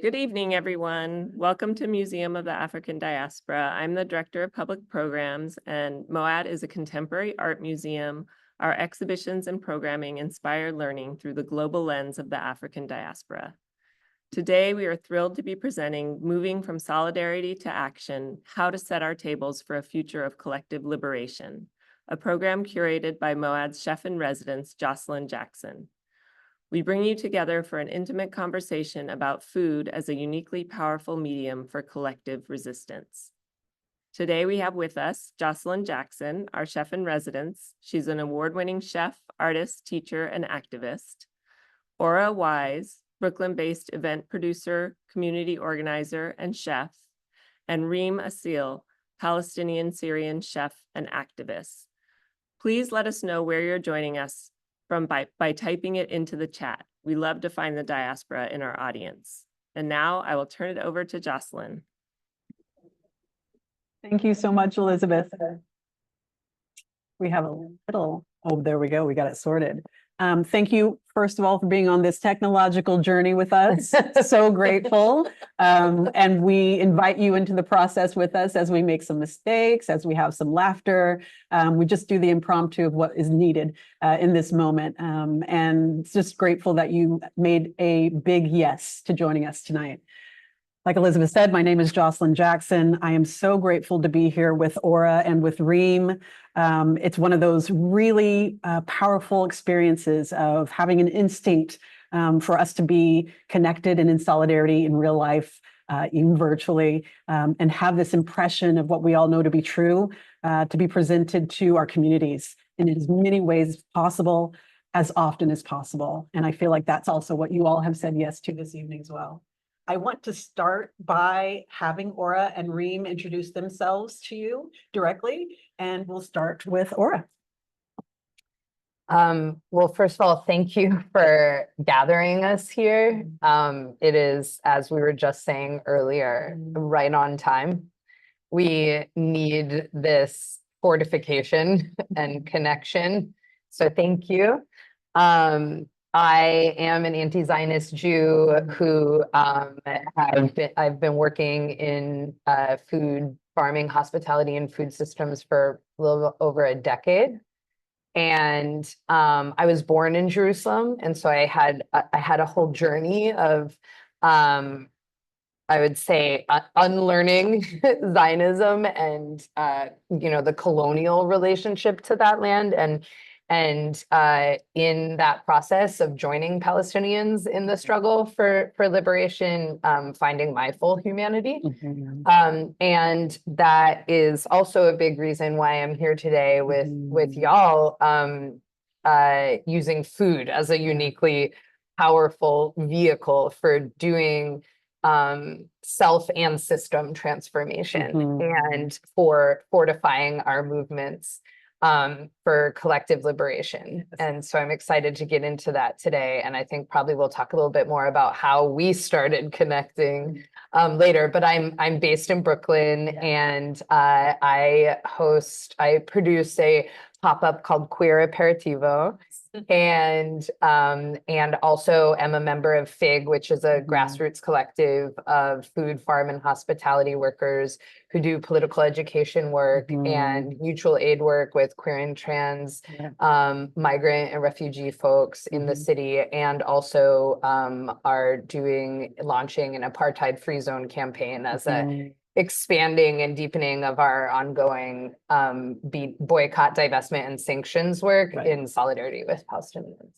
Good evening, everyone. Welcome to Museum of the African Diaspora. I'm the Director of Public Programs, and MOAD is a contemporary art museum. Our exhibitions and programming inspire learning through the global lens of the African diaspora. Today, we are thrilled to be presenting Moving from Solidarity to Action, How to Set Our Tables for a Future of Collective Liberation, a program curated by MOAD's Chef-in-Residence Jocelyn Jackson. We bring you together for an intimate conversation about food as a uniquely powerful medium for collective resistance. Today, we have with us Jocelyn Jackson, our chef-in-residence. She's an award-winning chef, artist, teacher, and activist. Ora Wise, Brooklyn-based event producer, community organizer, and chef. And Reem Assil, Palestinian-Syrian chef and activist. Please let us know where you're joining us from by typing it into the chat. We love to find the diaspora in our audience. And now I will turn it over to Jocelyn. Thank you so much, Elizabeth. We have a little, oh, there we go. We got it sorted. Thank you, first of all, for being on this technological journey with us. So grateful. And we invite you into the process with us as we make some mistakes, as we have some laughter. We just do the impromptu of what is needed in this moment. And just grateful that you made a big yes to joining us tonight. Like Elizabeth said, my name is Jocelyn Jackson. I am so grateful to be here with Ora and with Reem. It's one of those really powerful experiences of having an instinct for us to be connected and in solidarity in real life, even virtually, and have this impression of what we all know to be true, to be presented to our communities in as many ways as possible, as often as possible. And I feel like that's also what you all have said yes to this evening as well. I want to start by having Ora and Reem introduce themselves to you directly, and we'll start with Ora. Well, first of all, thank you for gathering us here. It is, as we were just saying earlier, right on time. We need this fortification and connection, so thank you. I am an anti-Zionist Jew who I've been working in food, farming, hospitality, and food systems for a little over a decade. And I was born in Jerusalem, and so I had a whole journey of I would say unlearning Zionism and the colonial relationship to that land, and in that process of joining Palestinians in the struggle for liberation, finding my full humanity. And that is also a big reason why I'm here today with y'all, using food as a uniquely powerful vehicle for doing self and system transformation and for fortifying our movements for collective liberation. And so I'm excited to get into that today. And I think probably we'll talk a little bit more about how we started connecting later. But I'm based in Brooklyn, and I produce a pop-up called Queer Aperitivo. And also am a member of FIG, which is a grassroots collective of food, farm, and hospitality workers who do political education work and mutual aid work with queer and trans migrant and refugee folks in the city, and also are launching an apartheid-free zone campaign as a expanding and deepening of our ongoing boycott, divestment, and sanctions work in solidarity with Palestinians.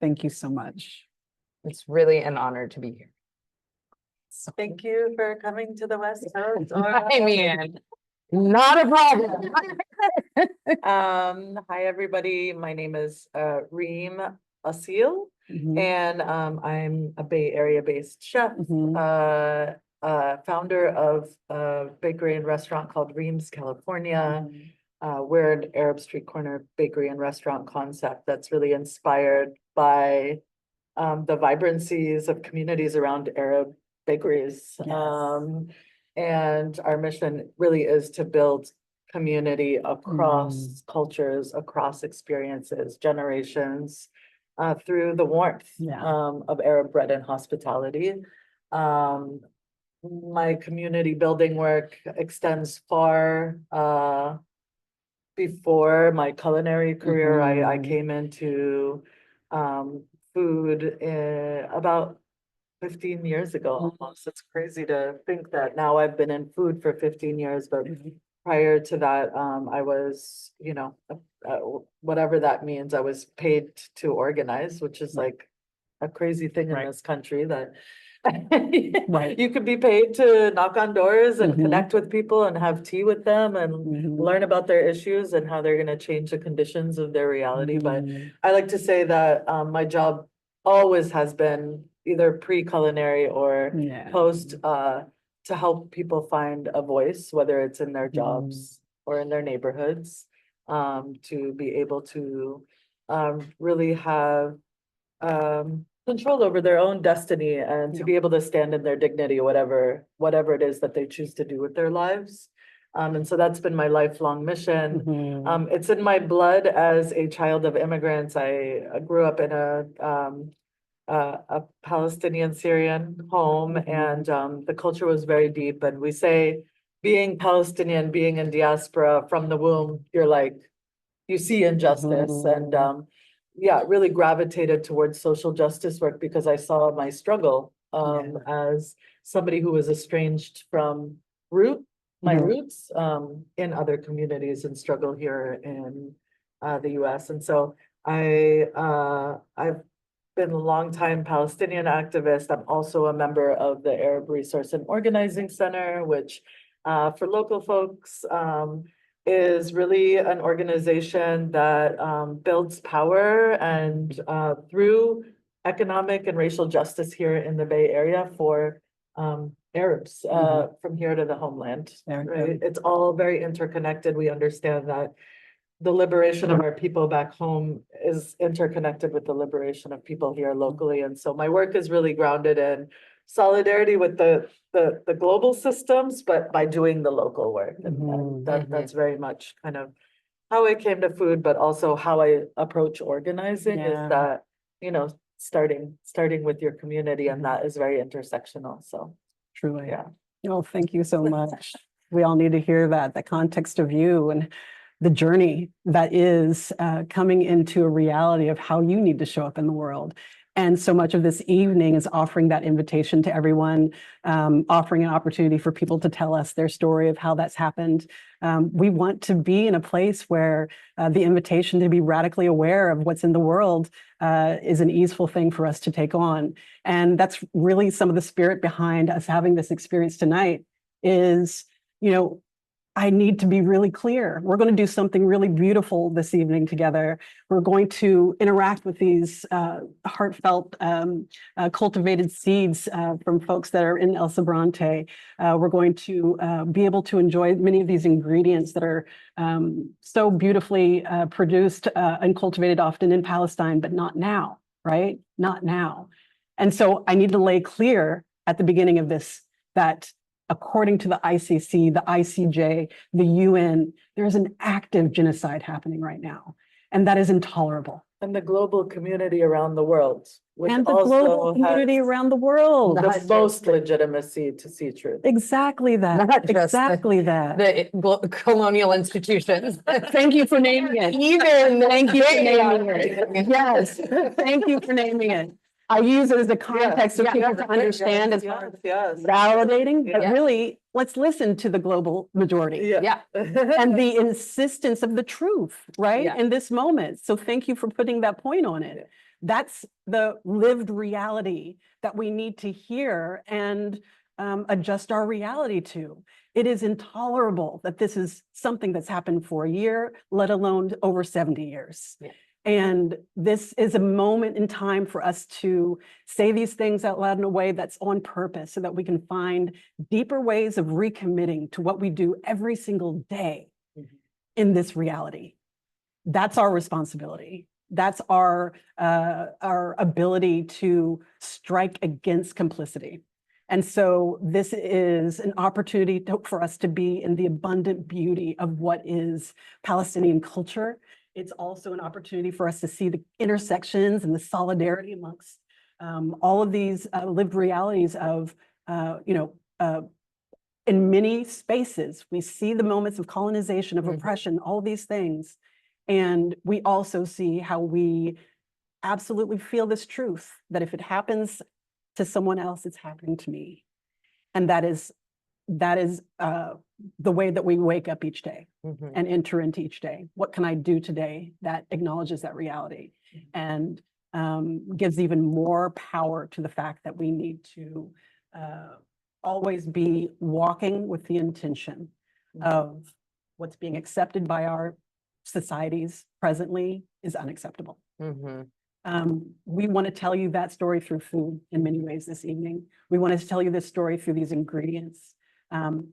Thank you so much. It's really an honor to be here. Thank you for coming to the West Coast. I mean, not a problem. Hi, everybody. My name is Reem Assil, and I'm a Bay Area-based chef. Founder of a bakery and restaurant called Reem's California. We're an Arab street corner bakery and restaurant concept that's really inspired by the vibrancies of communities around Arab bakeries. And our mission really is to build community across cultures, across experiences, generations, through the warmth Yeah. of Arab bread and hospitality. My community building work extends far before my culinary career. I came into food about 15 years ago almost. It's crazy to think that now I've been in food for 15 years, but prior to that, I was, you know, whatever that means, I was paid to organize, which is like a crazy thing in Right. this country that Right. you could be paid to knock on doors and Mhm. connect with people and have tea with them and Mhm. learn about their issues and how they're going to change the conditions of their reality. But Mhm. I like to say that my job always has been either pre-culinary or Yeah. post to help people find a voice, whether it's in their jobs or in their neighborhoods, to be able to really have control over their own destiny and to Yeah. be able to stand in their dignity, whatever it is that they choose to do with their lives. And so that's been my lifelong mission. Mhm. It's in my blood as a child of immigrants. I grew up in a Palestinian-Syrian home, and the culture was very deep. And we say, being Palestinian, being in diaspora from the womb, you're like, you see injustice, and yeah, really gravitated towards social justice work because I saw my struggle as somebody who was estranged from my roots in other communities and struggle here in the US. And so I've been a longtime Palestinian activist. I'm also a member of the Arab Resource and Organizing Center, which for local folks is really an organization that builds power and through economic and racial justice here in the Bay Area for Arabs from here to the homeland, right? It's all very interconnected. We understand that the liberation of our people back home is interconnected with the liberation of people here locally. And so my work is really grounded in solidarity with the global systems, but by doing the local work. And that's very much kind of how I came to food, but also how I approach organizing is that, you know, starting with your community, and that is very intersectional. So Truly. yeah. Oh, thank you so much. We all need to hear that, the context of you and the journey that is coming into a reality of how you need to show up in the world. And so much of this evening is offering that invitation to everyone, offering an opportunity for people to tell us their story of how that's happened. We want to be in a place where the invitation to be radically aware of what's in the world is an easeful thing for us to take on. And that's really some of the spirit behind us having this experience tonight is, you know, I need to be really clear. We're going to do something really beautiful this evening together. We're going to interact with these heartfelt, cultivated seeds from folks that are in El Sobrante. We're going to be able to enjoy many of these ingredients that are so beautifully produced and cultivated often in Palestine, but not now, right? Not now. And so I need to lay clear at the beginning of this that according to the ICC, the ICJ, the UN, there's an active genocide happening right now, and that is intolerable. And the global community around the world, which And the also global community has around the world. the most legitimacy to see truth. Exactly that. Not just exactly that. The colonial institutions. Thank you for naming it. Even Thank you for naming it. Yes, thank you for naming it. I use it as a context for people to understand as far as validating, but really, let's listen to the global majority. Yeah. And the insistence of the truth, right? Yeah. In this moment. So thank you for putting that point on it. That's the lived reality that we need to hear and adjust our reality to. It is intolerable that this is something that's happened for a year, let alone over 70 years. Yeah. And this is a moment in time for us to say these things out loud in a way that's on purpose so that we can find deeper ways of recommitting to what we do every single day in this reality. That's our responsibility. That's our ability to strike against complicity. And so this is an opportunity for us to be in the abundant beauty of what is Palestinian culture. It's also an opportunity for us to see the intersections and the solidarity amongst all of these lived realities of, in many spaces, we see the moments of colonization, of oppression, all these things. And we also see how we absolutely feel this truth that if it happens to someone else, it's happening to me. And that is the way that we wake up each day and enter into each day. What can I do today that acknowledges that reality and gives even more power to the fact that we need to always be walking with the intention of what's being accepted by our societies presently is unacceptable. We want to tell you that story through food in many ways this evening. We want to tell you this story through these ingredients.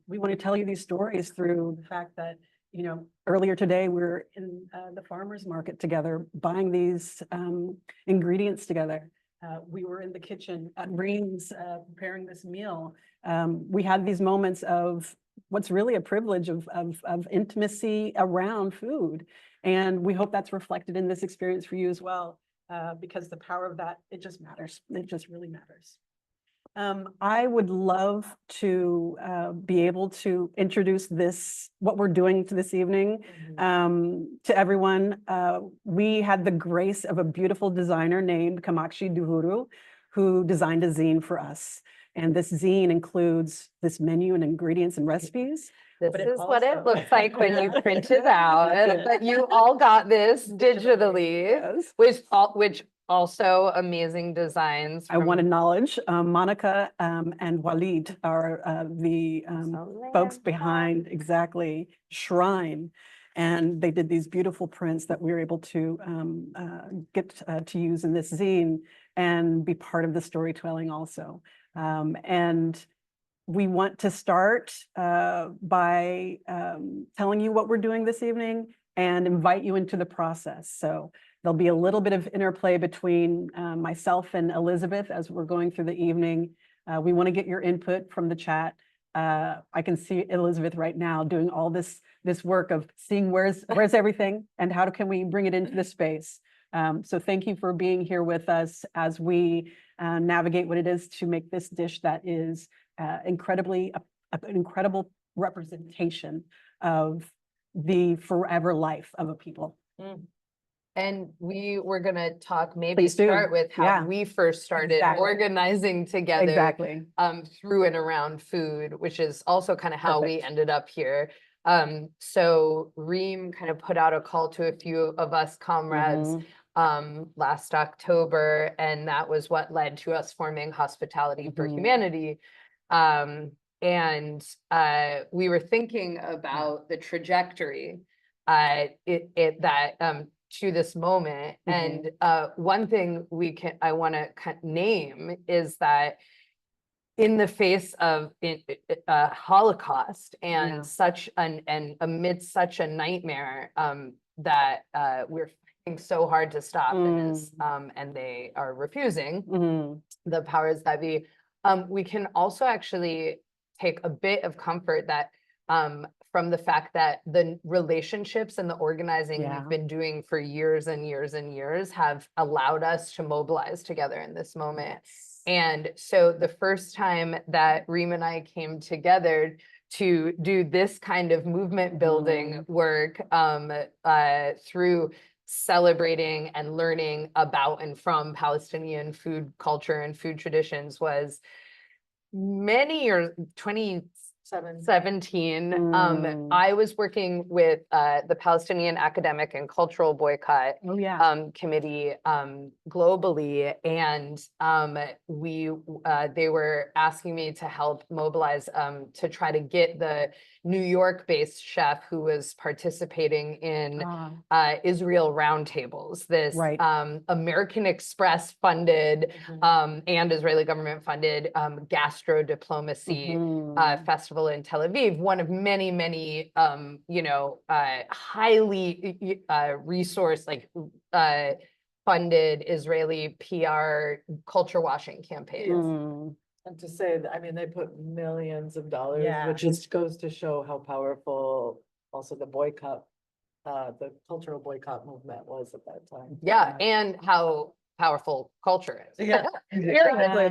We want to tell you these stories through the fact that, earlier today we were in the farmer's market together, buying these ingredients together. We were in the kitchen at Reem's preparing this meal. We had these moments of what's really a privilege of intimacy around food. And we hope that's reflected in this experience for you as well. Because the power of that, it just matters. It just really matters. I would love to be able to introduce what we're doing this evening to everyone. We had the grace of a beautiful designer named Kamakshi Duhuru, who designed a zine for us. And this zine includes this menu and ingredients and recipes. This is what it looks like when you print it out, but you all got this digitally, which also amazing designs. I want to acknowledge Monica and Walid are the folks behind exactly Shrine. And they did these beautiful prints that we were able to get to use in this zine and be part of the storytelling also. And we want to start by telling you what we're doing this evening and invite you into the process. So there'll be a little bit of interplay between myself and Elizabeth as we're going through the evening. We want to get your input from the chat. I can see Elizabeth right now doing all this work of seeing where's everything and how can we bring it into the space. So thank you for being here with us as we navigate what it is to make this dish that is an incredible representation of the forever life of a people. And we were going to talk, maybe Please do. start with how we first started organizing together through and around food, which is also kind of how we ended up here. So Reem kind of put out a call to a few of us comrades last October, and that was what led to us forming Hospitality for Humanity. And we were thinking about the trajectory to this moment. And one thing I want to name is that in the face of Holocaust and amidst such a nightmare that we're fighting so hard to stop, and they are refusing, the powers that be, we can also actually take a bit of comfort that from the fact that the relationships and the organizing we've been doing for years and years and years have allowed us to mobilize together in this moment. And so the first time that Reem and I came together to do this kind of movement building work through celebrating and learning about and from Palestinian food culture and food traditions was many years, 2017. I was working with the Palestinian Academic and Cultural Boycott Committee globally, and they were asking me to help mobilize to try to get the New York-based chef who was participating in Israel roundtables, this American Express funded and Israeli government funded gastro diplomacy festival in Tel Aviv, one of many, many, highly resourced, funded Israeli PR culture washing campaigns. And to say that, I mean, they put millions of dollars, Yeah. which just goes to show how powerful also the boycott, the cultural boycott movement was at that time. Yeah, and how powerful culture is. Yeah. Exactly.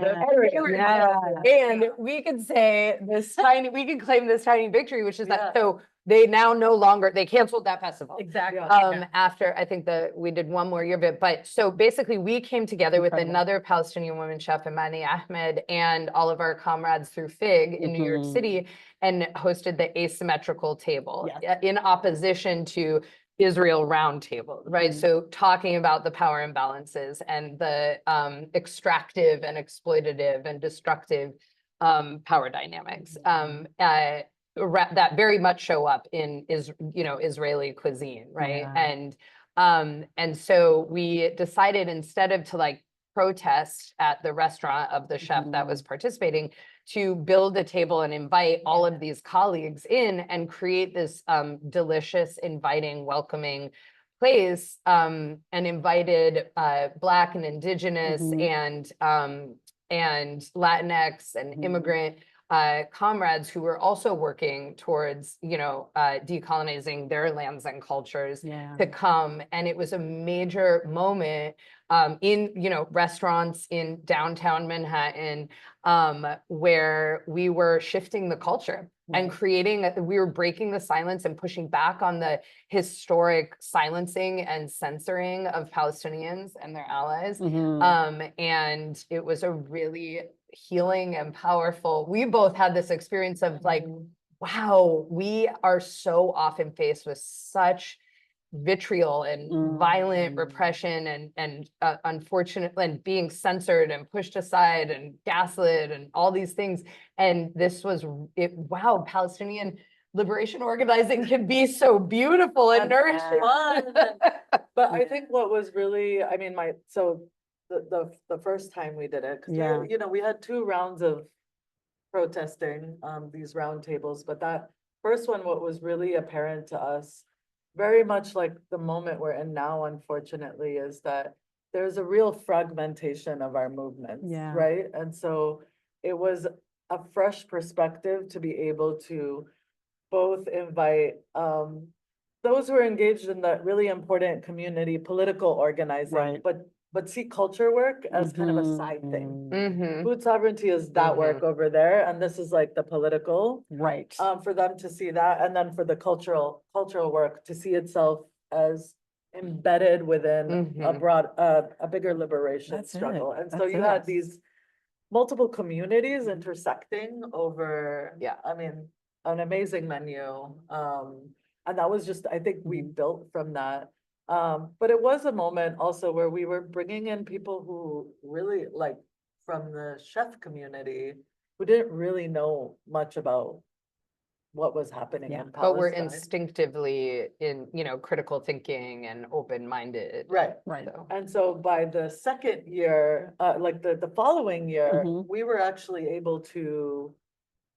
Yeah. And we could say this tiny, we could claim this tiny victory, which is that, Yeah. so they now no longer, they canceled that festival. Exactly. Yeah. After, I think we did one more year of it, but so basically we came together with Incredible. another Palestinian woman chef, Imani Ahmed, and all of our comrades through FIG in New York Mhm. City, and hosted the asymmetrical table Yes. in opposition to Israel roundtable, right? Mhm. So talking about the power imbalances and the extractive and exploitative and destructive power dynamics that very much show up in Israeli cuisine, right? Yeah. And so we decided, instead of to like protest at the restaurant of the chef that was participating, to build a table and invite all of these colleagues in and create this delicious, inviting, welcoming place, and invited Black and Indigenous Mhm. and Latinx and Mhm. immigrant comrades who were also working towards, decolonizing their lands and cultures Yeah. to come. And it was a major moment in, restaurants in downtown Manhattan, where we were shifting the culture and we were breaking the silence and pushing back on the historic silencing and censoring of Palestinians and their allies. Mhm. And it was a really healing and powerful. We both had this experience of like, wow, we are so often faced with such vitriol and violent repression and unfortunately, and being censored and pushed aside and gaslit and all these things. And this was it. Wow, Palestinian liberation organizing can be so beautiful and nourishing. Fun. But I think what was really, I mean, the first time we did it, Yeah. because we had 2 rounds of protesting, these roundtables, but that first one, what was really apparent to us, very much like the moment we're in now, unfortunately, is that there's a real fragmentation of our movements, Yeah. right? And so it was a fresh perspective to be able to both invite those who are engaged in that really important community political organizing, Right. but see culture work as kind of a side thing. Mhm. Food sovereignty is that work over there, and this is like the political, Right. for them to see that, and then for the cultural work to see itself as embedded within a broad, a bigger liberation That's it. struggle. And so That's you it. had these multiple communities intersecting over, Yeah. I mean, an amazing menu. And that was just, I think we built from that. But it was a moment also where we were bringing in people who really, like, from the chef community, who didn't really know much about what was happening Yeah. in But we're Palestine. instinctively in, critical thinking and open-minded. Right. Right. So. And so by the second year, like the following year, Mhm. we were actually able to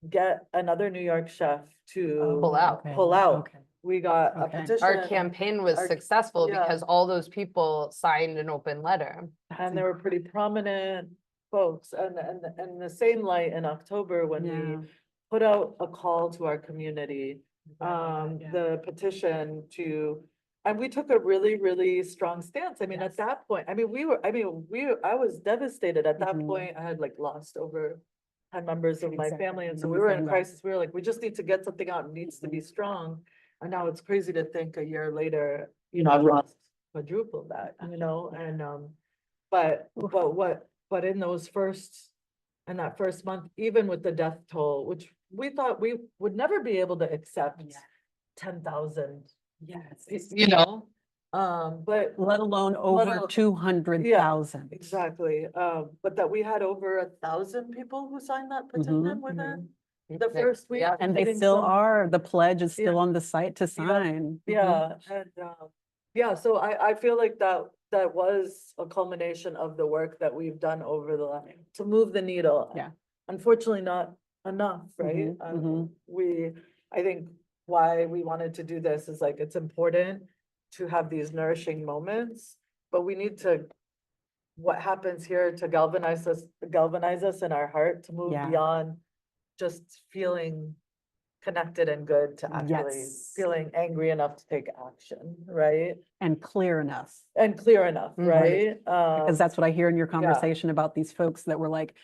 get another New York chef to Pull out. Okay. pull out. Okay. We got a Okay. petition. Our campaign was Our- successful yeah. because all those people signed an open letter. And they were pretty prominent folks. And the same light in October when Yeah. we put out a call to our community, Yeah. the petition to, and we took a really, really strong stance. I mean, at Yes. that point, I was devastated. At that Mhm. point, I had like lost over 10 members of my Exactly. family. And so Mhm. we were in Same here. crisis. We were like, we just need to get something out. It needs to be strong. And now it's crazy to think a year later, I've lost quadruple that, and, but in that first month, even with the death toll, which we thought we would never be able to accept Yeah. 10,000, Yes. but Let alone over alone- 200,000. exactly, but that we had over 1,000 people who signed that petition within the first week. Yeah. And they getting still some- are. The pledge is still Yeah. on the site to sign. Mhm. Yeah, and, so I feel like that was a culmination of the work that we've done over the last, to move the needle. Yeah. Unfortunately, not enough, right? I think why we wanted to do this is like, it's important to have these nourishing moments, but we need to what happens here to galvanize us in our heart to move Yeah. beyond just feeling connected and good to actually Yes. feeling angry enough to take action, right? And clear enough. And clear enough, Mhm. right? Because that's what I hear in your conversation about these folks that were like,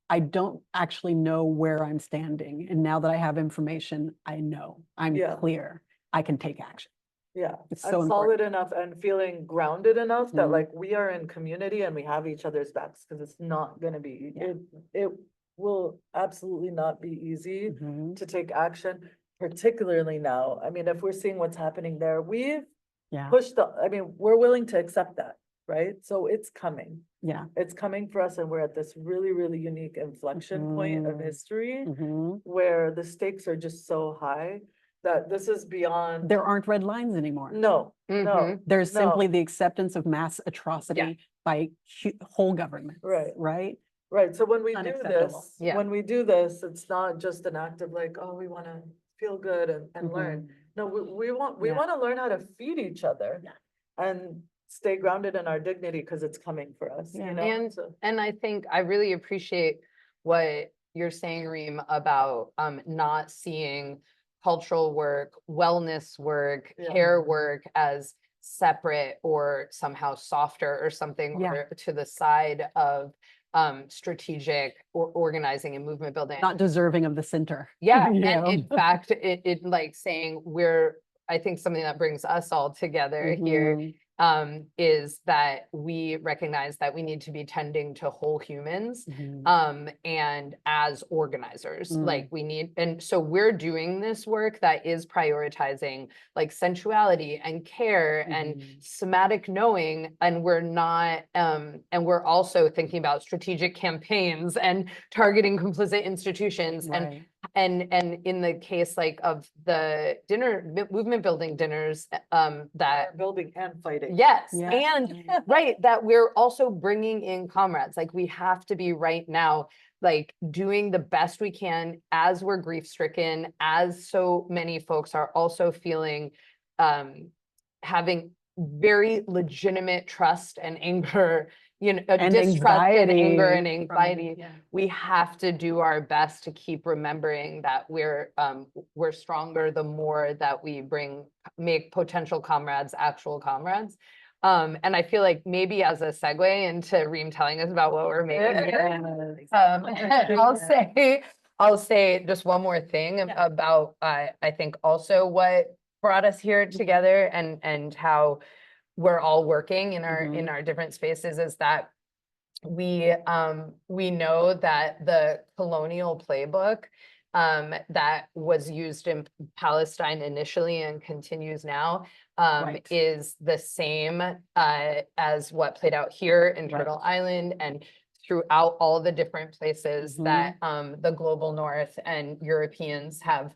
I don't actually know where I'm standing. And now that I have information, I know I'm Yeah. clear. I can take action. Yeah, It's and so important. solid enough and feeling grounded enough that Mhm. like we are in community and we have each other's backs, because it's not gonna be, Yeah. it will absolutely not be easy Mhm. to take action, particularly now. I mean, if we're seeing what's happening there, we've Yeah, pushed we're willing to accept that, right? So it's coming. yeah. It's coming for us, and we're at this really, really unique inflection point of Mhm. history Mhm. where the stakes are just so high that this is beyond. There aren't red lines anymore. No, Mhm. no, There's no. simply the acceptance of mass atrocity by whole governments, Right. right? Right, so when we do Unacceptable. this, Yeah. when we do this, it's not just an act of like, oh, we wanna feel good and learn. No, we Yeah. wanna learn how to feed each other. Yeah. And stay grounded in our dignity, because it's coming for us, Yeah. you know? And So- I think I really appreciate what you're saying, Reem, about not seeing cultural work, wellness work, Yeah. care work as separate or somehow softer or something, Yeah. or to the side of strategic or organizing and movement building. Not deserving of the center. Yeah, you and know? in fact, it like saying I think something that brings us all together here Mhm. is that we recognize that we need to be tending to whole humans, Mhm. and as organizers, Mm. like we need, and so we're doing this work that is prioritizing like sensuality and care and Mhm. somatic knowing, and we're not, and we're also thinking about strategic campaigns and targeting complicit institutions, Right. and in the case like of the movement building dinners, that We're building and fighting. yes, Yeah. and right, that we're also bringing in comrades. Like we have to be right now, like doing the best we can as we're grief stricken, as so many folks are also feeling, having very legitimate trust and anger, you know, And distrust and anger and anxiety from- anxiety. yeah. We have to do our best to keep remembering that we're stronger the more that we make potential comrades actual comrades. And I feel like maybe as a segue into Reem telling us about what we're making here, I'll say just one more thing about I think also what brought us here together and how we're all working in our different spaces is that we know that the colonial playbook that was used in Palestine initially and continues now Right. is the same as what played out here in Right. Turtle Island and throughout all the different places that the global North and Europeans have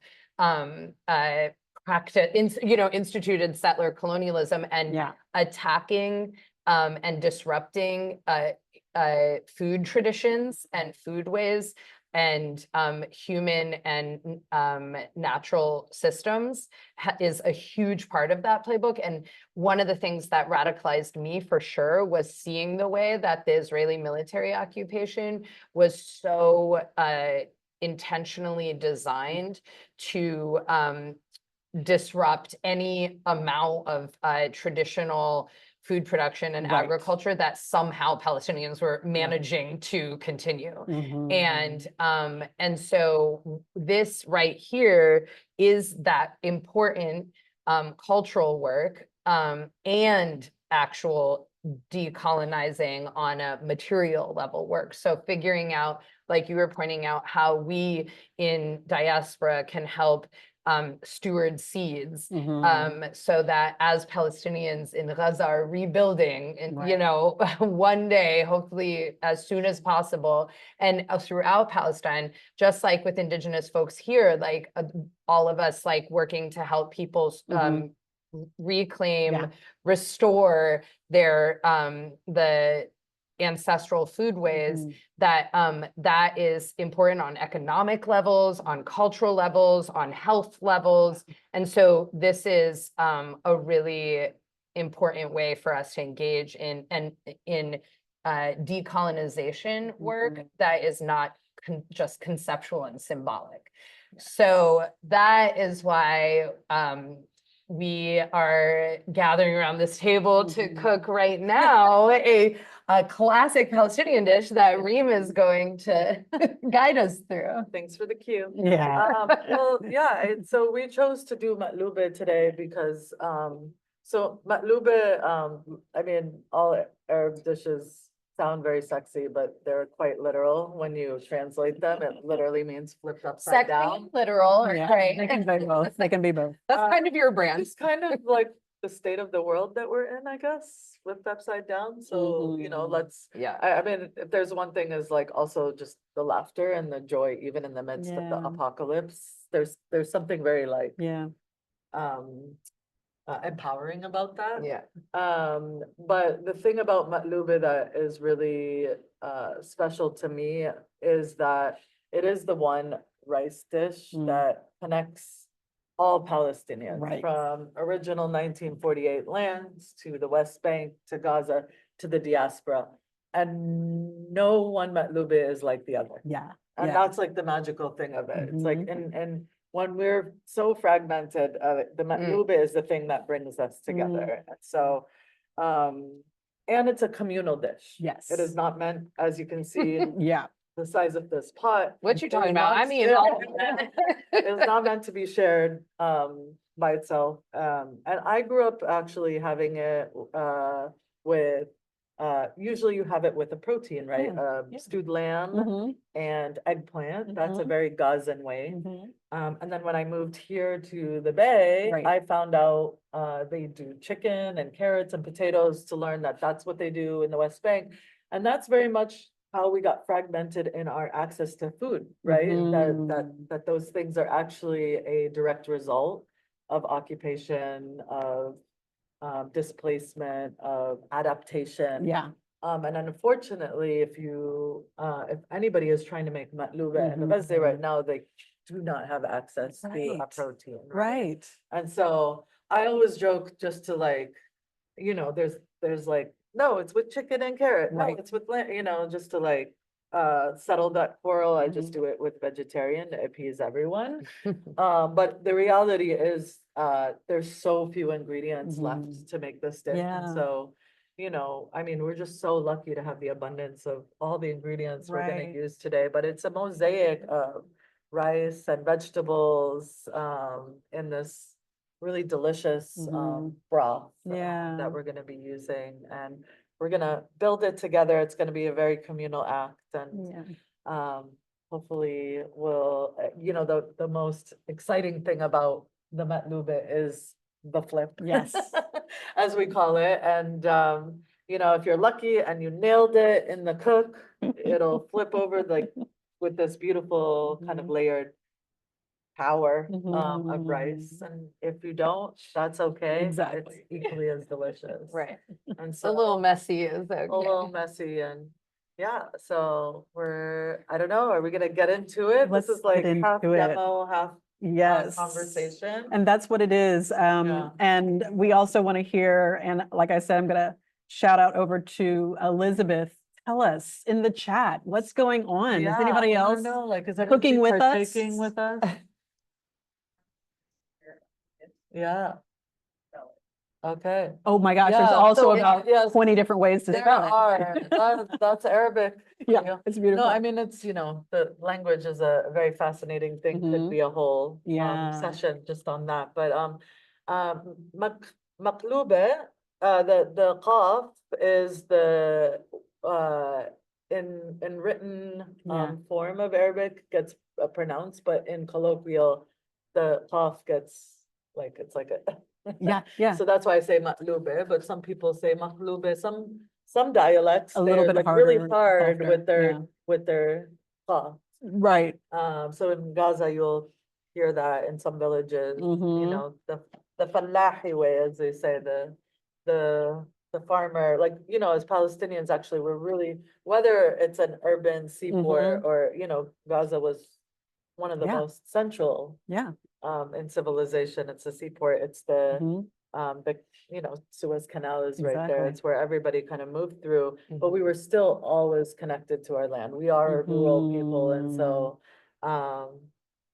instituted settler colonialism and Yeah. attacking and disrupting food traditions and foodways and human and natural systems is a huge part of that playbook. And one of the things that radicalized me for sure was seeing the way that the Israeli military occupation was so intentionally designed to disrupt any amount of traditional food production and Right. agriculture that somehow Palestinians were managing to continue. Mhm. And so this right here is that important cultural work and actual decolonizing on a material level work. So figuring out, like you were pointing out, how we in diaspora can help steward seeds, so that as Palestinians in Gaza are rebuilding, and you Right. know, one day, hopefully as soon as possible, and throughout Palestine, just like with Indigenous folks here, like all of us, like working to help people reclaim, Yeah. restore their the ancestral foodways, that that is important on economic levels, on cultural levels, on health levels. And so this is a really important way for us to engage in decolonization work Mhm. that is not just conceptual and symbolic. So that is why we are gathering around this table to Mhm. cook right now a classic Palestinian dish that Reem is going to guide us through. Thanks for the cue. Yeah. Well, yeah, so we chose to do matlube today because, so matlube, I mean, all Arab dishes sound very sexy, but they're quite literal when you translate them. It literally means flipped upside Sexy, down. literal, Yeah, they right? can be both. They can be both. That's kind of your brand. It's kind of like the state of the world that we're in, I guess, flipped upside down. So, you know, Mhm. let's, Yeah. I mean, if there's one thing is like also just the laughter and the joy, even in the midst of the Yeah. apocalypse. There's something very like Yeah. empowering about that. Yeah. But the thing about matlube that is really special to me is that it is the one rice dish Mm. that connects all Palestinians Right. from original 1948 lands to the West Bank to Gaza to the diaspora. And no one matlube is like the other. Yeah. And Yeah. that's like the magical thing of it. It's like, Mhm. and when we're so fragmented, the matlube is the thing that brings us together. And so, and it's a communal dish. Yes. It is not meant, as you can see, Yeah. the size of this pot. What you is talking about? not- I mean, It's not meant to be shared, by itself. And I grew up actually having it, with, usually you have it with a protein, right? Yeah, yeah. Stewed lamb Mhm. and eggplant. That's a Mhm. very Gazan way. Mhm. And then when I moved here to the Bay, Right. I found out they do chicken and carrots and potatoes to learn that that's what they do in the West Bank. And that's very much how we got fragmented in our access to food, right? That those things are actually a direct result of occupation, of displacement, of adaptation. Yeah. And unfortunately, if anybody is trying to make matlube in the West right now, they do not have access to a Right. protein. Right. And so I always joke just to like, you know, there's like, no, it's with chicken and carrot. No, Right. it's with lamb, you know, just to like settle that quarrel. I just Mhm. do it with vegetarian to appease everyone. But the reality is, there's so few ingredients Mhm. left to make this dish. Yeah. And so, you know, I mean, we're just so lucky to have the abundance of all the ingredients we're gonna Right. use today, but it's a mosaic of rice and vegetables, in this really delicious, Mhm. broth. Yeah. That we're gonna be using, and we're gonna build it together. It's gonna be a very communal act, and Yeah. hopefully will, you know, the most exciting thing about the matlube is the flip. Yes. As we call it, and you know, if you're lucky and you nailed it in the cook, it'll flip over like with this beautiful kind of Mhm. layered tower Mhm. of rice, and if you don't, that's okay. Exactly. It's equally as delicious. Right. And A little so messy is okay. a little messy, and yeah, so I don't know, are we gonna get into it? Let's This is like get half into it. demo, half Yes. conversation. And that's what it is. Yeah. And we also want to hear, and like I said, I'm going to shout out over to Elizabeth. Tell us in the chat, what's going on? Is anybody I else? don't know, like, is cooking anybody with us? partaking with us? Yeah. Okay. Oh my gosh, there's Yeah, also so about yes, 20 different ways to there spell it. are. That's Arabic. Yeah, it's No, beautiful. I mean, it's, you know, the language is a very fascinating thing, could Mhm. be a whole Yeah. session just on that, but maqlube, the qaf is the in written Yeah. form of Arabic gets pronounced, but in colloquial, the qaf gets like, it's like a Yeah, yeah. so that's why I say matlube, but some people say maklube, some dialects, A little they're bit like really harder, hard softer, yeah. with their qaf. Right. So in Gaza, you'll hear that in some villages, you Mhm. know, the fallahi way, as they say, the farmer, like, you know, as Palestinians, actually, we're really, whether it's an urban seaport Mhm. or, you know, Gaza was one of the Yeah. most central Yeah. in civilization. It's a seaport, it's the Mhm. the, Suez Canal is right there. Exactly. It's where everybody kind of moved through, but we were still always connected to our land. We are a rural people, and so,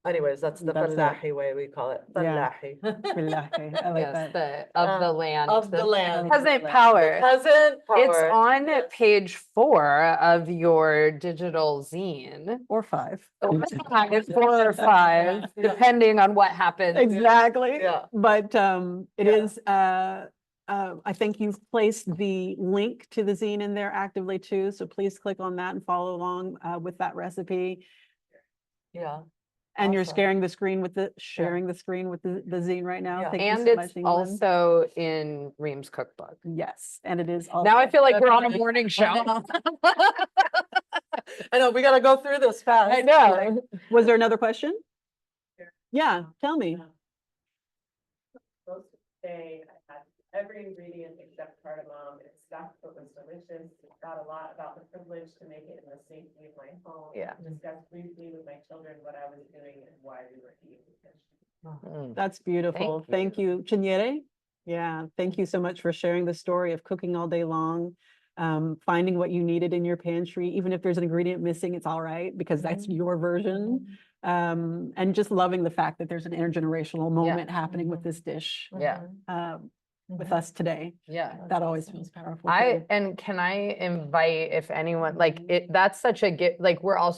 anyways, that's the That's it. Fallahi way we call it. Yeah. Fallahi. Billahi, I like Yes, that. of the land. Of the land. Peasant The power. peasant It's power. on Yes. page 4 of your digital zine. Or 5. It's 4 or 5, Yeah. depending on what happens. Exactly. Yeah. But it Yeah. is, I think you've placed the link to the zine in there actively too. So please click on that and follow along with that recipe. Yeah. And you're Awesome. sharing the screen with the zine right now. Yeah. Thank you And so it's much, England. also in Reem's cookbook. Yes, and it is also. Now I feel like we're on a morning show. I know, we gotta go through this fast. I know. Was there another question? Yeah, tell me. Most of the day, I had every ingredient except cardamom. It's stuffed, but was delicious. It got a lot about the privilege to make it in the safety of my home. Yeah. Discussed briefly with my children what I was doing and why we were eating fish. That's beautiful. Thank you. Chinyere? Yeah, thank you so much for sharing the story of cooking all day long, finding what you needed in your pantry. Even if there's an ingredient missing, it's all right because that's your version. And just loving the fact that there's an intergenerational moment happening with this dish Yeah. with us today. Yeah. That always feels powerful. too. And can I invite if anyone that's such a gift,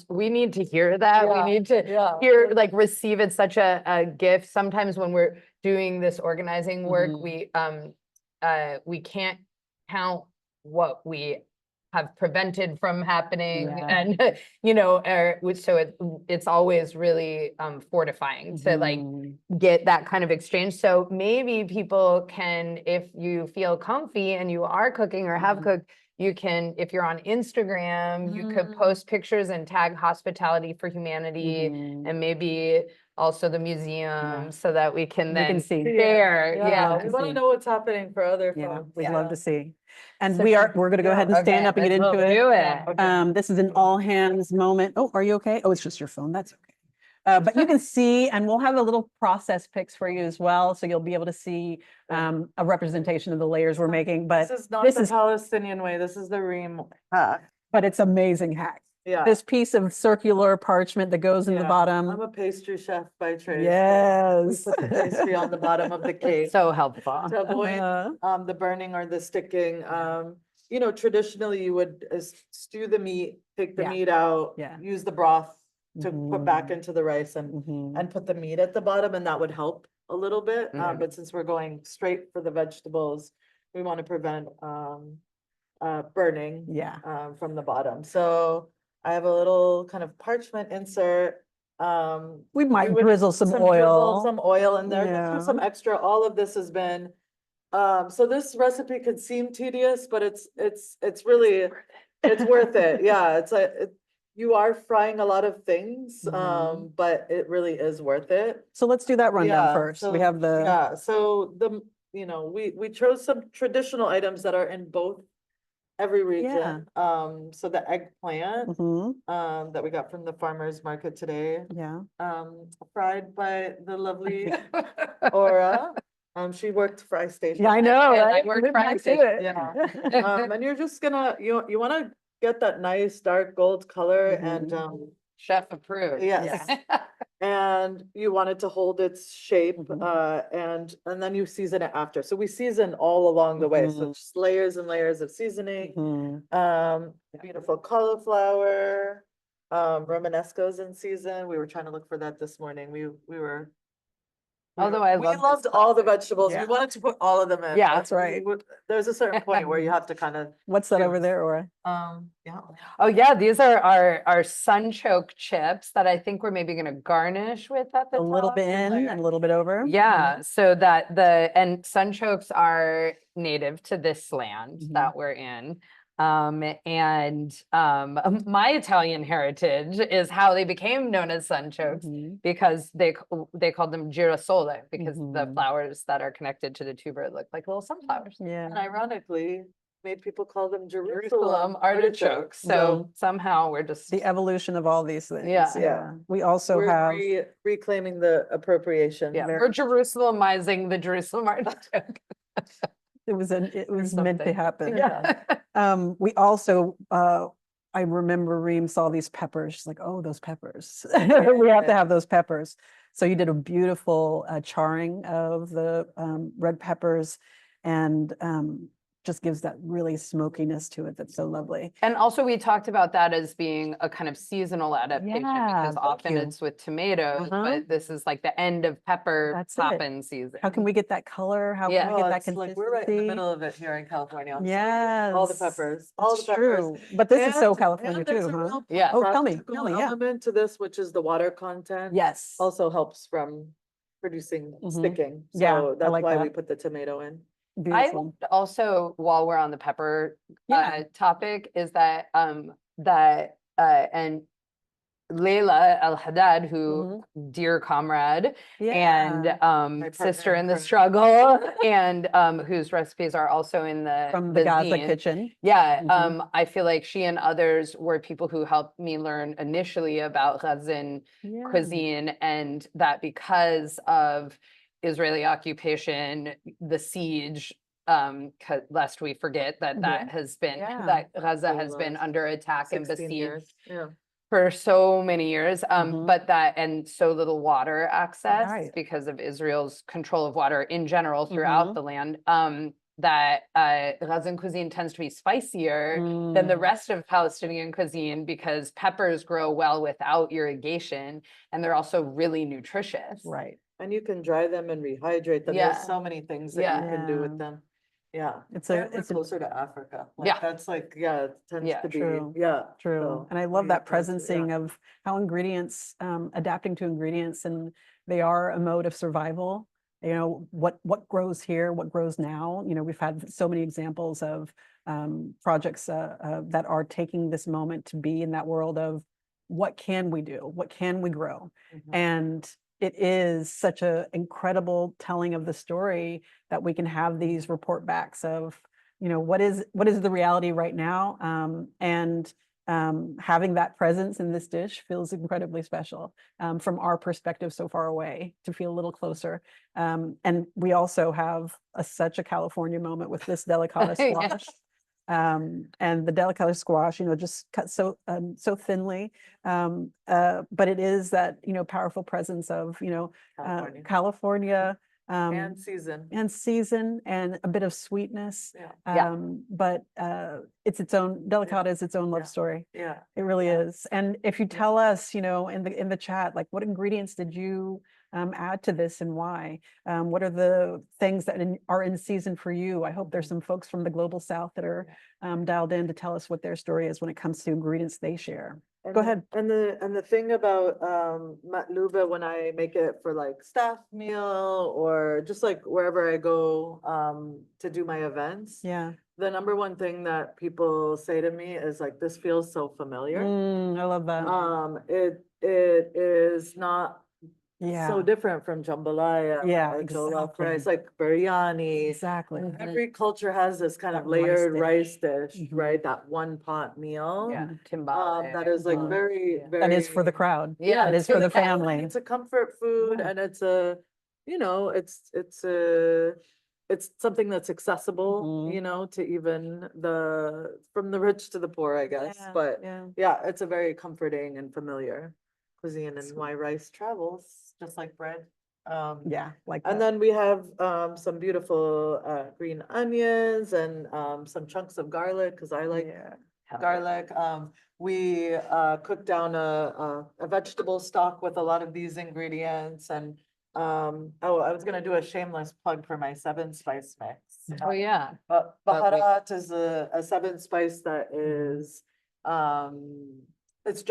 we need to hear that. Yeah. We need to hear, receive it, such a gift. Sometimes when we're doing this organizing work, we can't count what we have prevented from happening. Yeah. And, so it's always really fortifying to get that kind of exchange. So maybe people can, if you feel comfy and you are cooking or have cooked, you can, if you're on Instagram, you could post pictures and tag Hospitality for Humanity and maybe also the museum so that we can then see. share. Yeah, to we want see. to know what's happening for other Yeah, folks. we'd love to see. And So we're going to go ahead and stand up and get into let's it. do it. This is an all hands moment. Oh, are you okay? Oh, it's just your phone. That's okay. But you can see, and we'll have a little process pics for you as well. So you'll be able to see a representation of the layers we're making. But This is not this the is- Palestinian way. This is the Reem hack. but it's amazing hack. Yeah. This piece of circular parchment that goes in the Yeah. bottom. I'm a pastry chef by trade. so Yes. We put the pastry on the bottom of the cake So helpful. to avoid the burning or the sticking. Traditionally you would stew the meat, take the Yeah. meat out, Yeah. use the broth to put back into the rice and Mhm. put the meat at the bottom, and that would help a little bit. Mhm. But since we're going straight for the vegetables, we want to prevent burning Yeah. from the bottom. So I have a little kind of parchment insert. We might would drizzle some drizzle oil. some oil in there, just Yeah. for some extra. All of this has been, so this recipe could seem tedious, but it's really, it's worth it. Yeah, you are frying a lot of things, but it really is worth it. So let's do that rundown Yeah, first. so- We have the, Yeah, so we chose some traditional items that are in both every region. So the eggplant, Mhm. that we got from the farmer's market today, Yeah. fried by the lovely Ora. She worked fry station. Yeah, I know, And I right? worked Live frying next to station. it. Yeah. And you're just gonna, you wanna get that nice dark gold color and, Chef approved. yes. And you want it to hold its shape, Mhm. and then you season it after. So we season all along the way, so Mhm. just layers and layers of seasoning. Mhm. Beautiful cauliflower, Romanesco's in season. We were trying to look for that this morning. We were. Although I We love loved all the vegetables. Yeah. We wanted to put all of them in. Yeah, but that's right. There's a certain point where you have to kind of, What's that over there, Ora? yeah. Oh yeah, these are our sunchoke chips that I think we're maybe gonna garnish with at the A little top. bit in and a little bit over. Yeah, so that and sunchokes are native to this land that we're in. My Italian heritage is how they became known as sunchokes Mhm. because they called them girasole because the Mhm. flowers that are connected to the tuber look like little sunflowers. Yeah. And ironically, made people call them Jerusalem Jerusalem artichokes. So somehow we're just, The evolution of all these things. Yeah. Yeah. We also We're have, reclaiming the appropriation. yeah, very- we're Jerusalemizing the Jerusalem artichoke. it was meant to something. happen. Yeah. We also, I remember Reem saw these peppers. She's like, oh, those peppers. We have to have those peppers. So you did a beautiful charring of the red peppers and just gives that really smokiness to it. That's so lovely. And also we talked about that as being a kind of seasonal adaptation Yeah, because thank often you. it's with tomatoes, Uh-huh. but this is like the end of pepper That's it. poppin' season. How can we get that color? How Yeah. can we get that it's consistency? like we're right in the middle of it here in California. Yes. All the peppers, all the It's peppers. true. But this is so And- California and there's too, a huh? real Yeah. Oh, tell me, practical yeah. element to this, which is the water content. Yes. Also helps from producing Mhm. sticking. Yeah, So I that's like why that. we put the tomato in. I Beautiful. loved also, while we're on the pepper Yeah. topic, is that and Leila Al-Haddad, who dear comrade and Yeah. sister partner in in the crime. struggle, and whose recipes are also in the From the Gaza zine. kitchen. Yeah, Mhm. I feel like she and others were people who helped me learn initially about Gazan Yeah. cuisine, and that because of Israeli occupation, the siege, lest we forget that that has been, Yeah. that Gaza Really has been was. under attack and 16 besieged years. Yeah. for so many years, Mhm. but that, and so little water access Right. because of Israel's control of water in general throughout Mhm. the land, that Gazan cuisine tends to be spicier than the Mm. rest of Palestinian cuisine because peppers grow well without irrigation, and they're also really nutritious. Right. And you can dry them and rehydrate them. Yeah. There's so many things that Yeah. you can do Yeah. with them. Yeah. It's And we're it's a closer to Africa. Like, Yeah. That's like, yeah, it tends Yeah. to be, True. yeah. true. so And I love we that tend to- presencing yeah. of how ingredients, adapting to ingredients, and they are a mode of survival. You know, what grows here, what grows now. You know, we've had so many examples of projects that are taking this moment to be in that world of what can we do? What can we grow? Mhm. And it is such an incredible telling of the story that we can have these report backs of, you know, what is the reality right now, and having that presence in this dish feels incredibly special from our perspective so far away to feel a little closer. And we also have such a California moment with this delicata Yeah. squash. And the delicata squash, you know, just cut so thinly, but it is that, you know, powerful presence of, you know, California, And season. and a bit of sweetness. Yeah. Yeah. But it's its own, delicata is its own love Yeah. story. Yeah. It really is. And if you tell us, you know, in the chat, like what ingredients did you add to this and why? What are the things that are in season for you? I hope there's some folks from the global south that are dialed in to tell us what their story is when it comes to ingredients they share. Go ahead. And the thing about matluba, when I make it for like staff meal or just like wherever I go to do my events, Yeah. the number one thing that people say to me is like, this feels so familiar. I love that. It is not Yeah. so different from jambalaya, Yeah, jollof exactly. rice, like biryani. Exactly. And every culture has this kind of That rice layered dish. rice dish, Mhm. right? That one pot meal. Yeah, timbale. That is like Mhm. very, Yeah. very. That is for the crowd. Yeah, That is for the crowd. family. It's a comfort food Yeah. and it's a, you know, it's something that's accessible, Mhm. you know, to even from the rich to the poor, I guess. Yeah, But yeah. yeah, it's a very comforting and familiar cuisine, and why rice travels, just like bread. Yeah, like And that. then we have some beautiful green onions and some chunks of garlic, because I like Yeah. garlic. We cook down a vegetable stock with a lot of these ingredients, and oh, I was gonna do a shameless plug for my 7-spice mix. Oh, yeah. But But wait. baharat is a 7-spice that is it's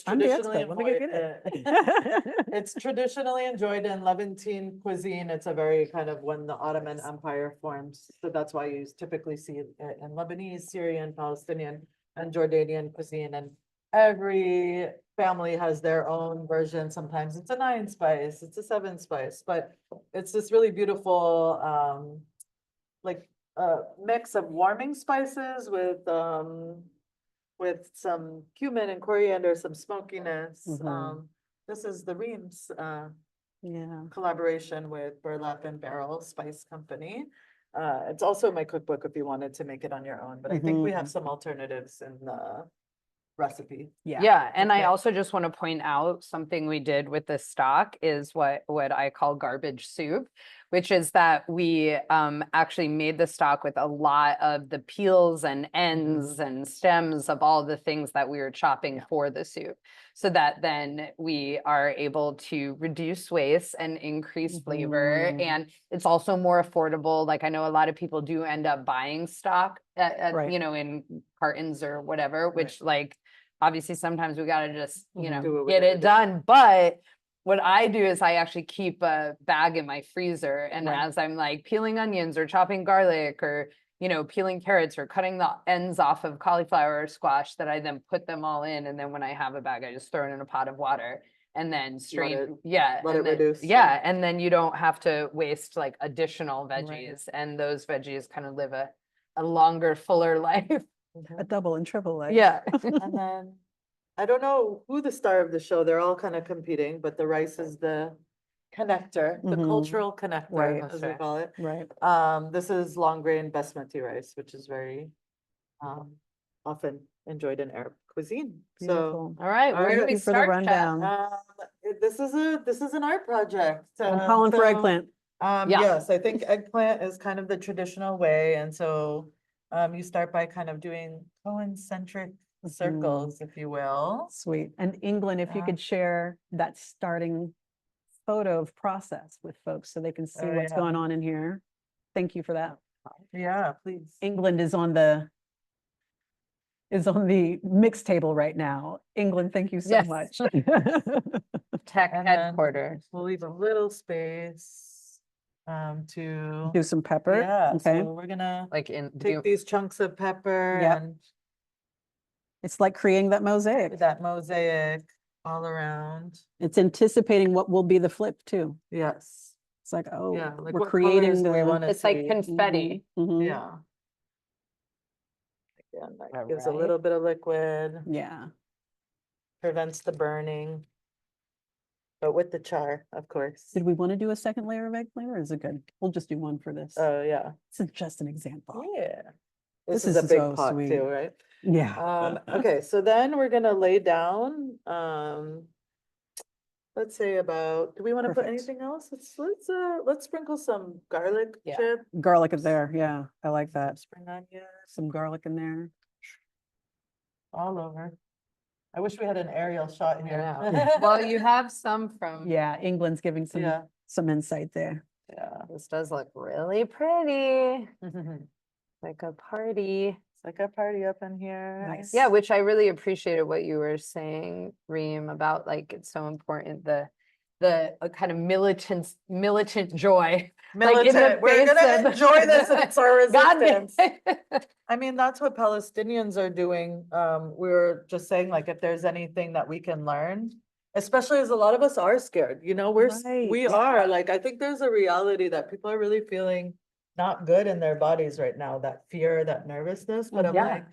I'm the traditionally expert. Let me enjoyed. get it. It's traditionally enjoyed in Levantine cuisine. It's a very kind of when the Ottoman Empire forms. So that's why you typically see it in Lebanese, Syrian, Palestinian, and Jordanian cuisine. And every family has their own version. Sometimes it's a 9-spice, it's a 7-spice, but it's this really beautiful, like a mix of warming spices with some cumin and coriander, some smokiness. Mhm. This is the Reem's Yeah. collaboration with Burlap and Barrel Spice Company. It's also my cookbook if you wanted to make it on your own, but I think we have some alternatives in the recipe. Yeah. Yeah, and I Okay. also just want to point out something we did with this stock is what I call garbage soup, which is that we actually made the stock with a lot of the peels and ends and stems of all the things that we were chopping for the soup, so that then we are able to reduce waste and increase flavor. Mhm. And it's also more affordable. Like, I know a lot of people do end up buying stock Right. you know, in cartons or whatever, which like, obviously sometimes we gotta just, you know, Do what we get gotta it do. done. But what I do is I actually keep a bag in my freezer, and Right. as I'm like peeling onions or chopping garlic or, you know, peeling carrots or cutting the ends off of cauliflower or squash, that I then put them all in. And then when I have a bag, I just throw it in a pot of water and then strain. it- Yeah. let and it then- reduce. Yeah. And then you don't have to waste like additional Right. veggies. And those veggies kind of live a longer, fuller life. A double and triple life. Yeah. And then, I don't know who the star of the show, they're all kind of competing, but the rice is the connector, the Mhm. cultural connector, Right. as That's we right. call it. Right. This is long grain basmati rice, which is very often enjoyed in Arab cuisine. So Beautiful. All right. All Where do right. we Thank you for the start, Chef? rundown. this is an art project. I'm calling for so, eggplant. Yeah. Yes, I think eggplant is kind of the traditional way, and so you start by kind of doing concentric circles, if you will. Sweet. And England, if you Yeah. could share that starting photo of process with folks so they can see Oh, what's yeah. going on in here. Thank you for that. Yeah, please. England is on the mix table right now. England, thank you so Yes. much. Tech And then headquarters. We'll leave a little space to, Do some pepper. yeah, Okay. so we're gonna Like in take these chunks of pepper Yep. and It's like creating that mosaic. that mosaic all around. It's anticipating what will be the flip too. Yes, It's like, oh, yeah, like we're what creating colors do we the. want to it's like see? confetti. Mhm. Yeah. Again, that All gives a right. little bit of liquid, Yeah. prevents the burning. But with the char, of course. Did we want to do a second layer of eggplant or is it good? We'll just do one for this. Oh, yeah, This is just an example. yeah. This This is a is big so pot sweet. too, right? Yeah. Okay, so then we're gonna lay down, let's say about, do we want to put Perfect. anything else? Let's sprinkle some garlic Yeah. chip, Garlic is there. Yeah, I like that. spring onions, Some garlic in there. all over. I wish we had an aerial shot here. Yeah. Well, you have some from. Yeah, England's giving Yeah, some insight there. yeah. This does look really pretty. It's Like a party. like a party up in here. Nice. Yeah, which I really appreciated what you were saying, Reem, about like it's so important the kind of militant joy. Like in the Militant, we're face gonna of- enjoy this and it's our God resistance. damn. I mean, that's what Palestinians are doing. We were just saying, like, if there's anything that we can learn, especially as a lot of us are scared, you know, Right, we yeah. are, like, I think there's a reality that people are really feeling not good in their bodies right now, that fear, that nervousness, but I'm Yeah. like,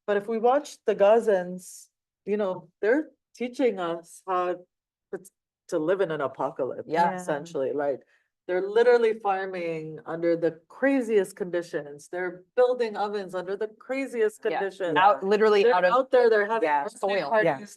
but if we watch the Gazans, you know, they're teaching us how to live in an apocalypse, Yeah. essentially, like, they're literally farming under the craziest conditions. They're building ovens under the craziest Yeah. conditions. Out literally They're out of out there, they're having yeah, birthday soil. Yeah. parties,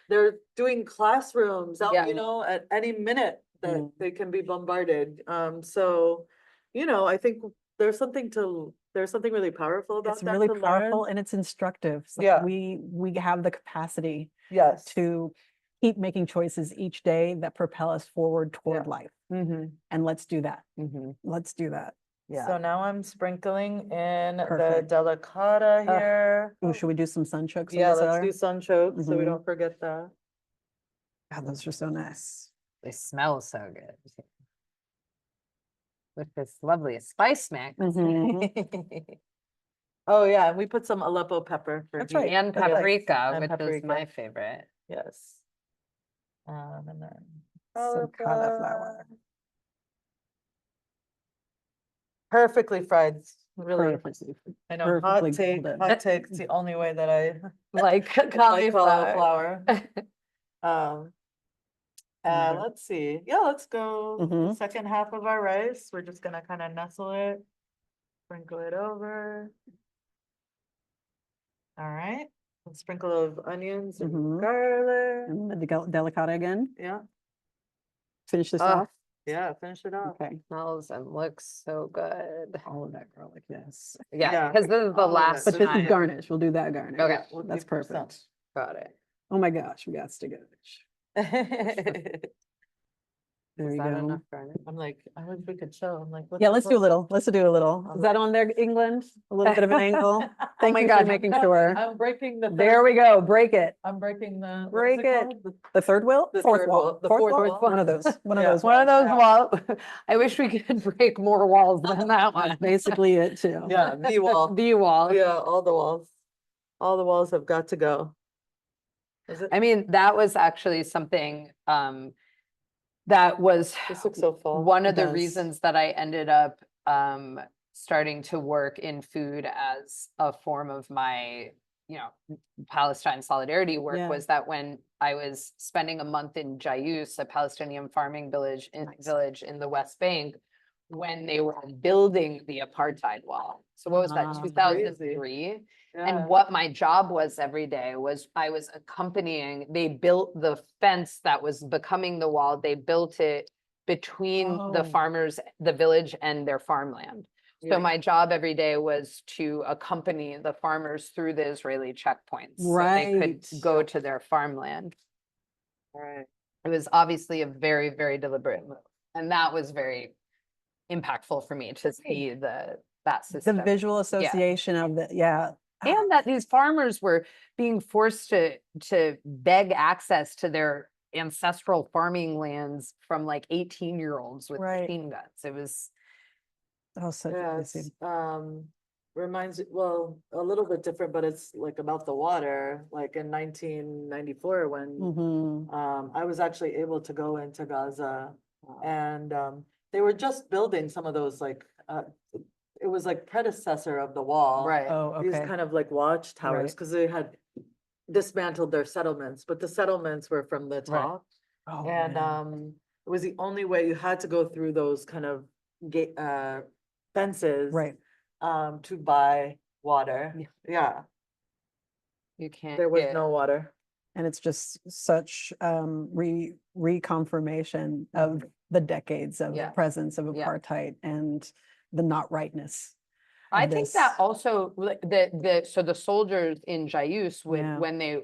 they're doing classrooms out, Yeah. you know, at any minute that Mm. they can be bombarded. So, you know, I think there's something really powerful about It's that really to powerful learn. and it's instructive. It's like Yeah. we have the capacity Yes. to keep making choices each day that propel us forward toward Yeah. life. Mhm, And let's do that. mhm. Let's do that. Yeah. So now I'm sprinkling in the Perfect. delicata here. Oh, should we do some sunchokes? on Yeah, this let's other? do sunchokes so we Mhm. don't forget that. God, those are so nice. They smell so good. With this lovely spice mix. Mhm. Oh, yeah, and we put some Aleppo pepper for That's heat. right. And Yes, paprika, and which is paprika. my favorite. Yes. And then Some cauliflower. perfectly fried Really, Perfectly. I know, perfectly hot golden. take, it's the only way that I Like like cauliflower. cauliflower. Um, Mhm. let's see, yeah, let's go the Mhm. second half of our rice. We're just gonna kind of nestle it, sprinkle it over. All right, a sprinkle of onions and Mhm. garlic. And the delicata again, Yeah, finish this Ah, off. yeah, finish it off. Okay, Smells and looks so good. all of that garlic, yes. Yeah, Yeah, because this is the all of it. last But this is time. garnish, we'll do that garnish. Okay. We'll That's keep some. perfect. Got it. Oh my gosh, we got to garnish. There Is you that go. enough garnish? I'm like, I wish we could show. I'm like, Yeah, let's do a little. Let's do a little. Is that on there, England? A little bit of an angle? Thank my you God. for making sure. I'm breaking the. There third- we go. Break it. I'm breaking the. what is Break it. called? The- The third wheel? The Fourth third wall. wall, the Fourth fourth wall? wall. One of those. One of Yeah. those. One of those Yeah. walls. I wish we could break more walls than that one. That's basically it too. Yeah, the wall. The wall. Yeah, all the walls. All the walls have got to go. Is it? I mean, that was actually something that was This looks so full. one of It the does. reasons that I ended up starting to work in food as a form of my, Palestine solidarity work Yeah. was that when I was spending a month in Jayus, a Palestinian farming village in the West Bank, when they were building the apartheid wall. So what was that, Ah, 2003? Yeah. And what my job was every day was I was accompanying, they built the fence that was becoming the wall. They built it between the Oh. farmers, the village and their farmland. Yeah. So my job every day was to accompany the farmers through the Israeli checkpoints. So they could Right. go to their farmland. All right. It was obviously a very, very deliberate move. And that was very impactful for me to see that The system. visual association of the, yeah. And that these farmers were being forced to beg access to their ancestral farming lands from like 18-year-olds with Right. machine guns. It was Oh, such a Yeah, busy. it's, reminds, well, a little bit different, but it's like about the water, like in 1994 when Mhm. I was actually able to go into Gaza and they were just building some of those like it was like predecessor of the wall. right. Oh, These okay. kind of like watchtowers, Right. because they had dismantled their settlements, but the settlements were from the Right. top. Oh, And man. it was the only way you had to go through those kind of gate fences. Right. To buy water. Yeah. Yeah, You can't there was get, no water. And it's just such reconfirmation of the decades of Yeah. presence of Yeah. apartheid and the not rightness. I of think that this. also so the soldiers in Jayus would, Yeah. when they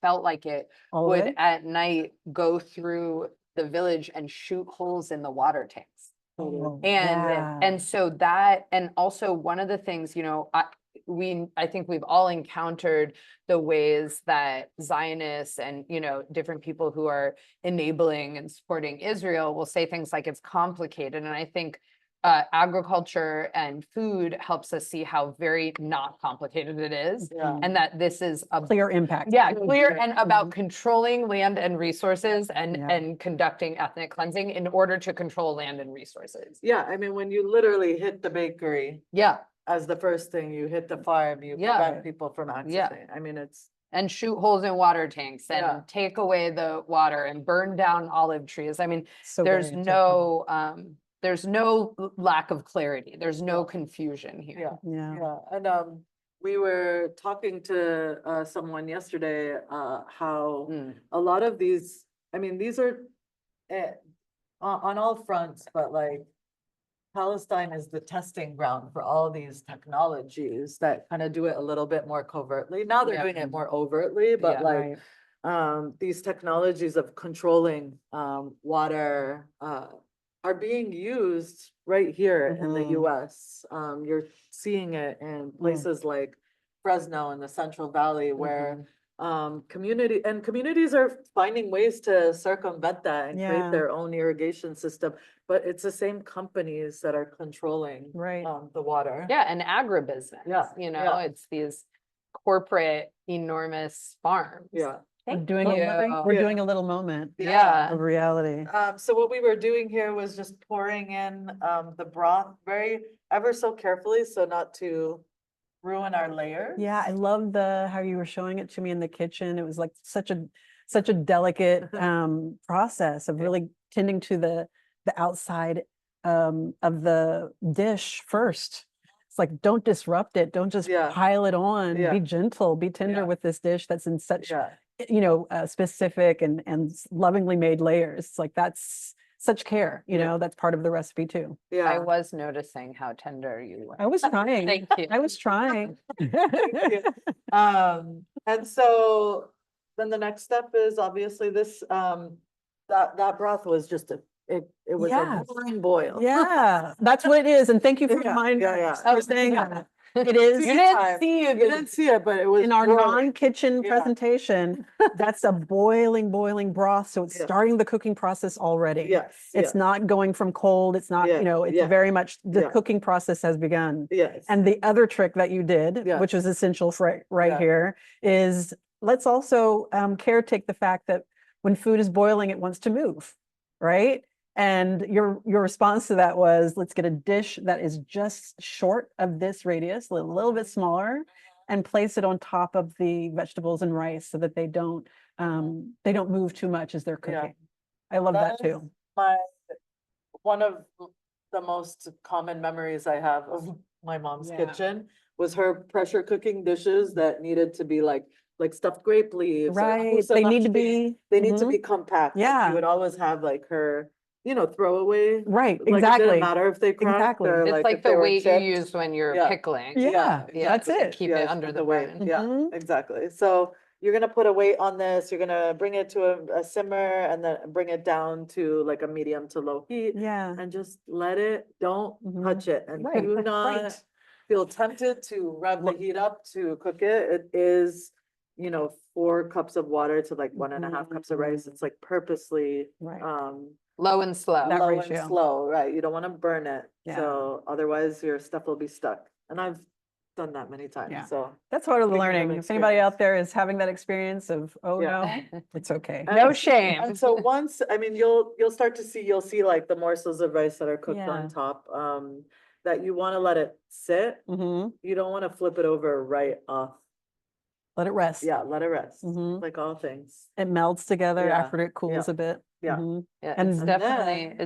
felt like it, All of would it? at night go through the village and shoot holes in the water tanks. Oh, And yeah. so that, and also one of the things, I think we've all encountered the ways that Zionists and, different people who are enabling and supporting Israel will say things like it's complicated. And I think agriculture and food helps us see how very not complicated it is. Yeah. And that this is a Clear impact. yeah, clear and about Mhm. controlling land and resources and Yeah. conducting ethnic cleansing in order to control land and resources. Yeah, I mean, when you literally hit the bakery Yeah, as the first thing, you hit the farm, you Yeah. prevent people from Yeah. accessing. I mean, it's, and shoot holes in water tanks and Yeah. take away the water and burn down olive trees. I mean, So there's very intentional. there's no lack of clarity. There's no Yeah. confusion here. yeah, Yeah. yeah. And we were talking to someone yesterday, how Mm. a lot of these, I mean, these are on all fronts, but like Palestine is the testing ground for all these technologies that kind of do it a little bit more covertly. Now they're Yeah. doing it more overtly, but Yeah. like these technologies of controlling water are being used right here in the Mhm. US. You're seeing it in places like Fresno in the Central Valley where communities are finding ways to circumvent that and Yeah. create their own irrigation system, but it's the same companies that are controlling Right. the water. Yeah, and agribusiness. Yeah, yeah. It's these corporate enormous farms. Yeah, We're Thank doing you. we're doing a little moment Yeah. of reality. So what we were doing here was just pouring in the broth ever so carefully, so not to ruin our layers. Yeah, I love how you were showing it to me in the kitchen. It was like such a delicate process of really tending to the outside of the dish first. It's like, don't disrupt it. Don't just Yeah. pile it on. Yeah. Be gentle, be tender Yeah. with this dish that's in such, Yeah. specific and lovingly made layers. It's like, that's such care, Yeah. that's part of the recipe too. I Yeah. was noticing how tender you were. I was trying. Thank you. I was trying. And so then the next step is obviously this, that broth was just it was Yes. a boiling boil. Yeah, that's what it is. And thank you for Yeah, reminding yeah, us yeah. for saying Yeah. that. It is You didn't time. see You didn't see it, but it was in our boiling. non-kitchen Yeah. presentation. That's a boiling broth. So it's Yeah. starting the cooking process already. Yes. It's yes, not going from cold. It's not, Yeah, it's yeah, very much the yeah. cooking process has begun. Yes. And the other trick that you did, Yes. which is essential for right Yeah. here, is let's also caretake the fact that when food is boiling, it wants to move, right? And your response to that was, let's get a dish that is just short of this radius, a little bit smaller, and place it on top of the vegetables and rice so that they don't move too much as they're Yeah. cooking. I love that That is too. one of the most common memories I have of my mom's Yeah. kitchen was her pressure cooking dishes that needed to be like stuffed grape leaves. or Right. They need to be. They need to Mhm. be compact. Like, Yeah. she would always have like her, throwaway. Right. Like, it Exactly. didn't matter if they cracked Exactly. or It's like like if they the were weight you chipped. use when you're Yeah. pickling. Yeah. Yeah, That's it. Keep Yes, it under the the weight. brine. Yeah, Mhm. exactly. So you're gonna put a weight on this, you're gonna bring it to a simmer and then bring it down to like a medium to low heat Yeah. and just let it, don't Mhm. touch it and Right, do not right. feel tempted to rev the Look- heat up to cook it. It is, 4 cups of water to like 1.5 cups of rice. It's like purposely, Right. Low and slow. That low ratio. and slow, right? You don't want to burn it. Yeah. So otherwise your stuff will be stuck. And I've done that many times, Yeah. so. That's part of the Speaking of learning. If anybody experience. out there is having that experience of, oh Yeah. no, it's okay. No And- shame. And so once, I mean, you'll start to see, you'll see like the morsels of rice that are cooked Yeah. on top, that you want to let it sit. Hmm. You don't want to flip it over right off. Let it rest. Yeah, let it rest, Mhm. like all things. It melts together Yeah, after it cools yeah, a bit. yeah. Mhm. Yeah, And it's then- definitely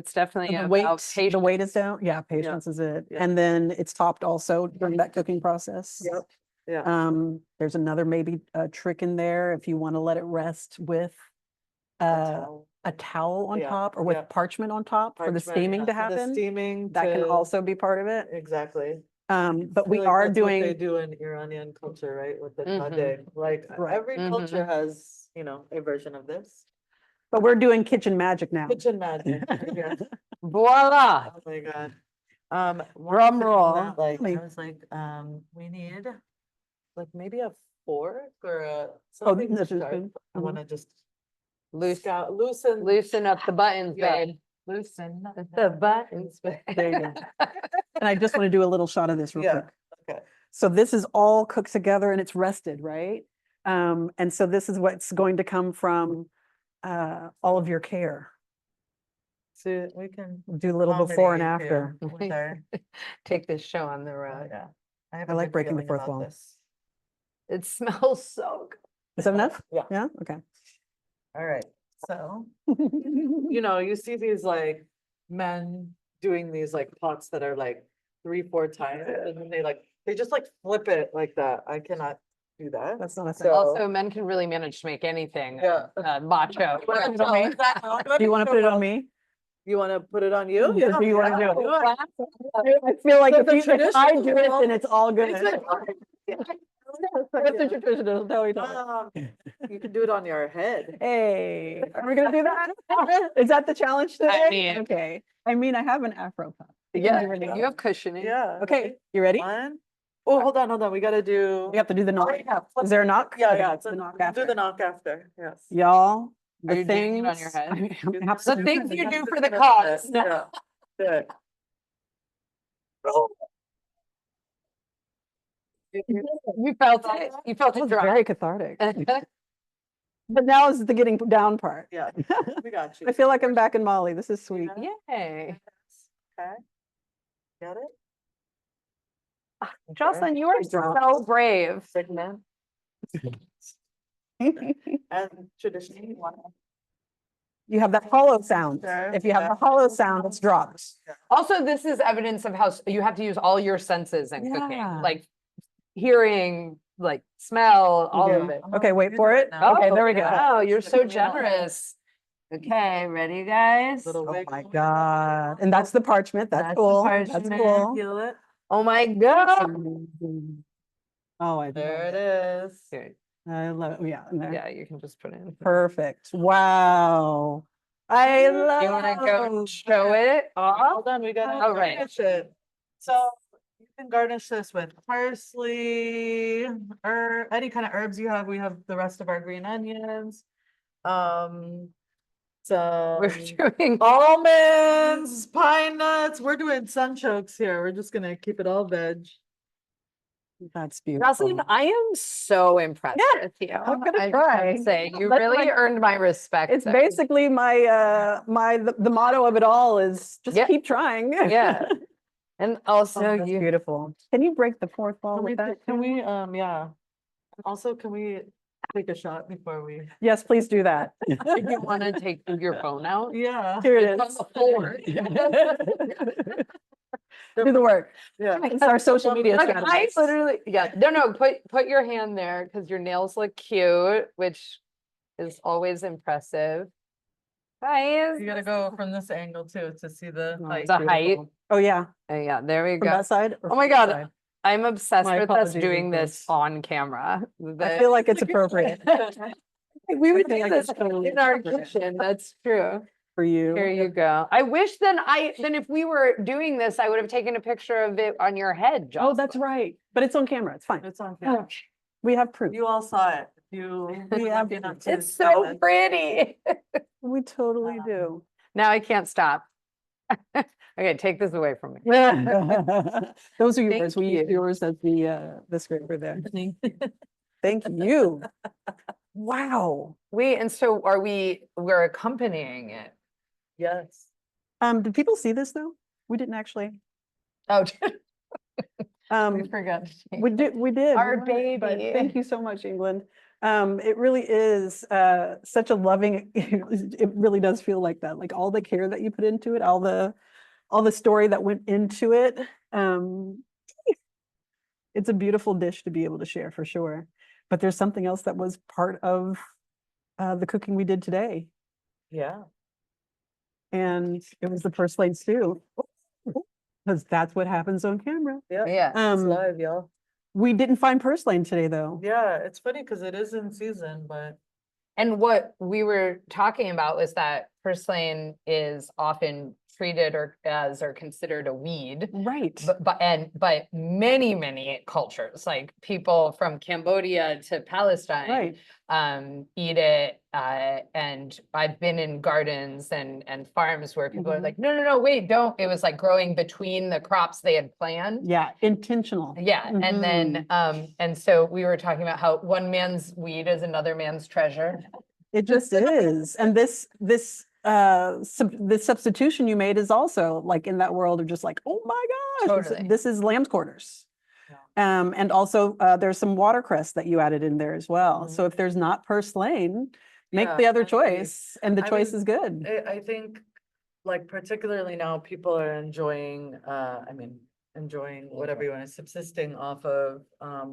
The about weight, the weight is patience. down. Yeah, patience is it. Yeah. And then it's topped also during that cooking process. Yep, yeah. There's another maybe trick in there if you want to let it rest with A a towel. towel on Yeah, top or with yeah. parchment on top for the Parchment, steaming yeah, to for the happen. steaming That can to- also be part of it. Exactly. But I we feel like are that's what They doing, do in Iranian culture, right, with the Mhm. kadeh. Like Right. every Mhm. culture has, a version of this. but we're doing kitchen magic now. Kitchen magic. Yeah. Voila. Oh my God. Drum roll. Like, Like- I was like, we need like maybe a fork or Oh, something this is sharp. good. I Mhm. wanna just Loosen loosen up the buttons, Yeah. babe. loosen The buttons. There you go. And I just want to do a little shot of this real Yeah, quick. okay. So this is all cooked together and it's rested, right? And so this is what's going to come from all of your care. So we can. We'll do a little before and accommodate after. here with our- Take this show on the road. Yeah. have I a like good breaking the feeling fourth about wall. this. It smells so good. Is that enough? Yeah. Yeah, okay. All right, so, you see these like men doing these like pots that are like 3-4 times and then they just like flip it like that. I cannot do that. That's not a thing. So- Also, men can really manage to make anything Yeah. macho. Do you want to put it on me? You want to put it on you? Yeah, do you wanna do it? Do it. I feel like So if the I do it, traditional- then it's all good. What's the Yeah. traditional? Tell me, tell me. You can do it on your head. Hey, are we gonna do that? Is that the challenge today? mean- Okay, I mean, I have an Afro puff. Yeah, You ready? you have cushioning. Yeah. Okay, you ready? One. Oh, hold on. We gotta do. We have to do the knock. Yeah, Is there a knock? Yeah, Okay, yeah. It's the a knock Do after. the knock after, yes. Y'all, Are the you doing it on your things. head? I mean, The absolutely. The things you do for the Yeah, cause. yeah. Good. You felt it. You felt That it was drop. very cathartic. But now is the getting down part. Yeah, we got you. I feel like I'm back in Mali. This is sweet. Yay. Okay. Got it? Jocelyn, you are Drop. so brave. Segment. And traditionally, one. You have that hollow sound. Sure. If you have the hollow sound, it's dropped. Also, this is evidence of how you have to use all your senses in cooking, Yeah. like hearing, like smell, all of it. Okay, wait for it. now. Okay, there we go. Wow, you're so Looking at all- generous. Okay, ready, guys? Little Oh wiggle. my God. And that's the parchment. That's That's the cool. That's parchment. cool. Feel it? Oh my God. Oh, I There love it is. Here, I love it. Yeah. in there. yeah, you can just put it in. Perfect. Wow. I love. You wanna go show it off? Hold on, we gotta Oh, right. garnish it. So you can garnish this with parsley, any kind of herbs you have. We have the rest of our green onions. We're Some doing. almonds, pine nuts. We're doing sunchokes here. We're just gonna keep it all veg. That's beautiful. Jocelyn, I am so impressed Yeah, with you. I'm gonna I just try. have to say, you That's really like- earned my respect. It's there. basically my the motto of it all is just Yeah. keep trying. Yeah. And also Oh, that's you. beautiful. Can you break the fourth wall Can we, with that? can we, yeah. Also, can we take a shot before we? Yes, please do that. If you want to take your phone out. Yeah. Here it It's on is. the floor. Do the work. Yeah. It's our social media Like, I strategy. literally, yeah, no, put your hand there because your nails look cute, which is always impressive. Guys. You gotta go from this angle too to see the Oh, height. it's The height. beautiful. Oh, yeah. Yeah, there we From go. that side? or Oh my from this God. side? I'm obsessed My with us apologies, doing this Nicholas. on camera. I feel like it's appropriate We would I feel do like this it's totally in our appropriate. kitchen. That's true. for you. Here you go. I wish then if we were doing this, I would have taken a picture of it on your head, Oh, that's Jocelyn. right. But it's on camera. It's fine. It's on camera. We have proof. You all saw it. You. We have lucky enough it. to It's see so it. pretty. We totally do. Now I can't stop. Okay, take this away from me. Those are yours. Thank We use you. yours as the scraper there. Thank you. Wow. Wait, and so we're accompanying it. Yes. Did people see this though? We didn't actually. Oh, Um, we forgot. to take we it. did, we did. Our you're right, but baby. Thank you so much, England. It really is such a loving, it really does feel like that, like all the care that you put into it, all the story that went into it. It's a beautiful dish to be able to share for sure. But there's something else that was part of the cooking we did today. Yeah. And it was the purslane stew. Because that's what happens on camera. Yeah. Yeah. It's Um, live, y'all. we didn't find purslane today though. Yeah, it's funny because it is in season, but And what we were talking about was that purslane is often treated or considered a weed. Right. But many cultures, like people from Cambodia to Palestine, Right. eat it. And I've been in gardens and farms where people are Mhm. like, no, wait, don't. It was like growing between the crops they had planned. Yeah, intentional. Yeah, and then and so we were talking about how one man's weed is another man's treasure. It just is. And this the substitution you made is also like in that world of just like, oh my gosh, Totally. this is lamb's quarters. And also there's some watercress that you added in there as well. So if there's not purslane, make Yeah, the other I agree. choice and the I choice mean, is good. I think like particularly now people are enjoying, enjoying whatever you want to, subsisting off of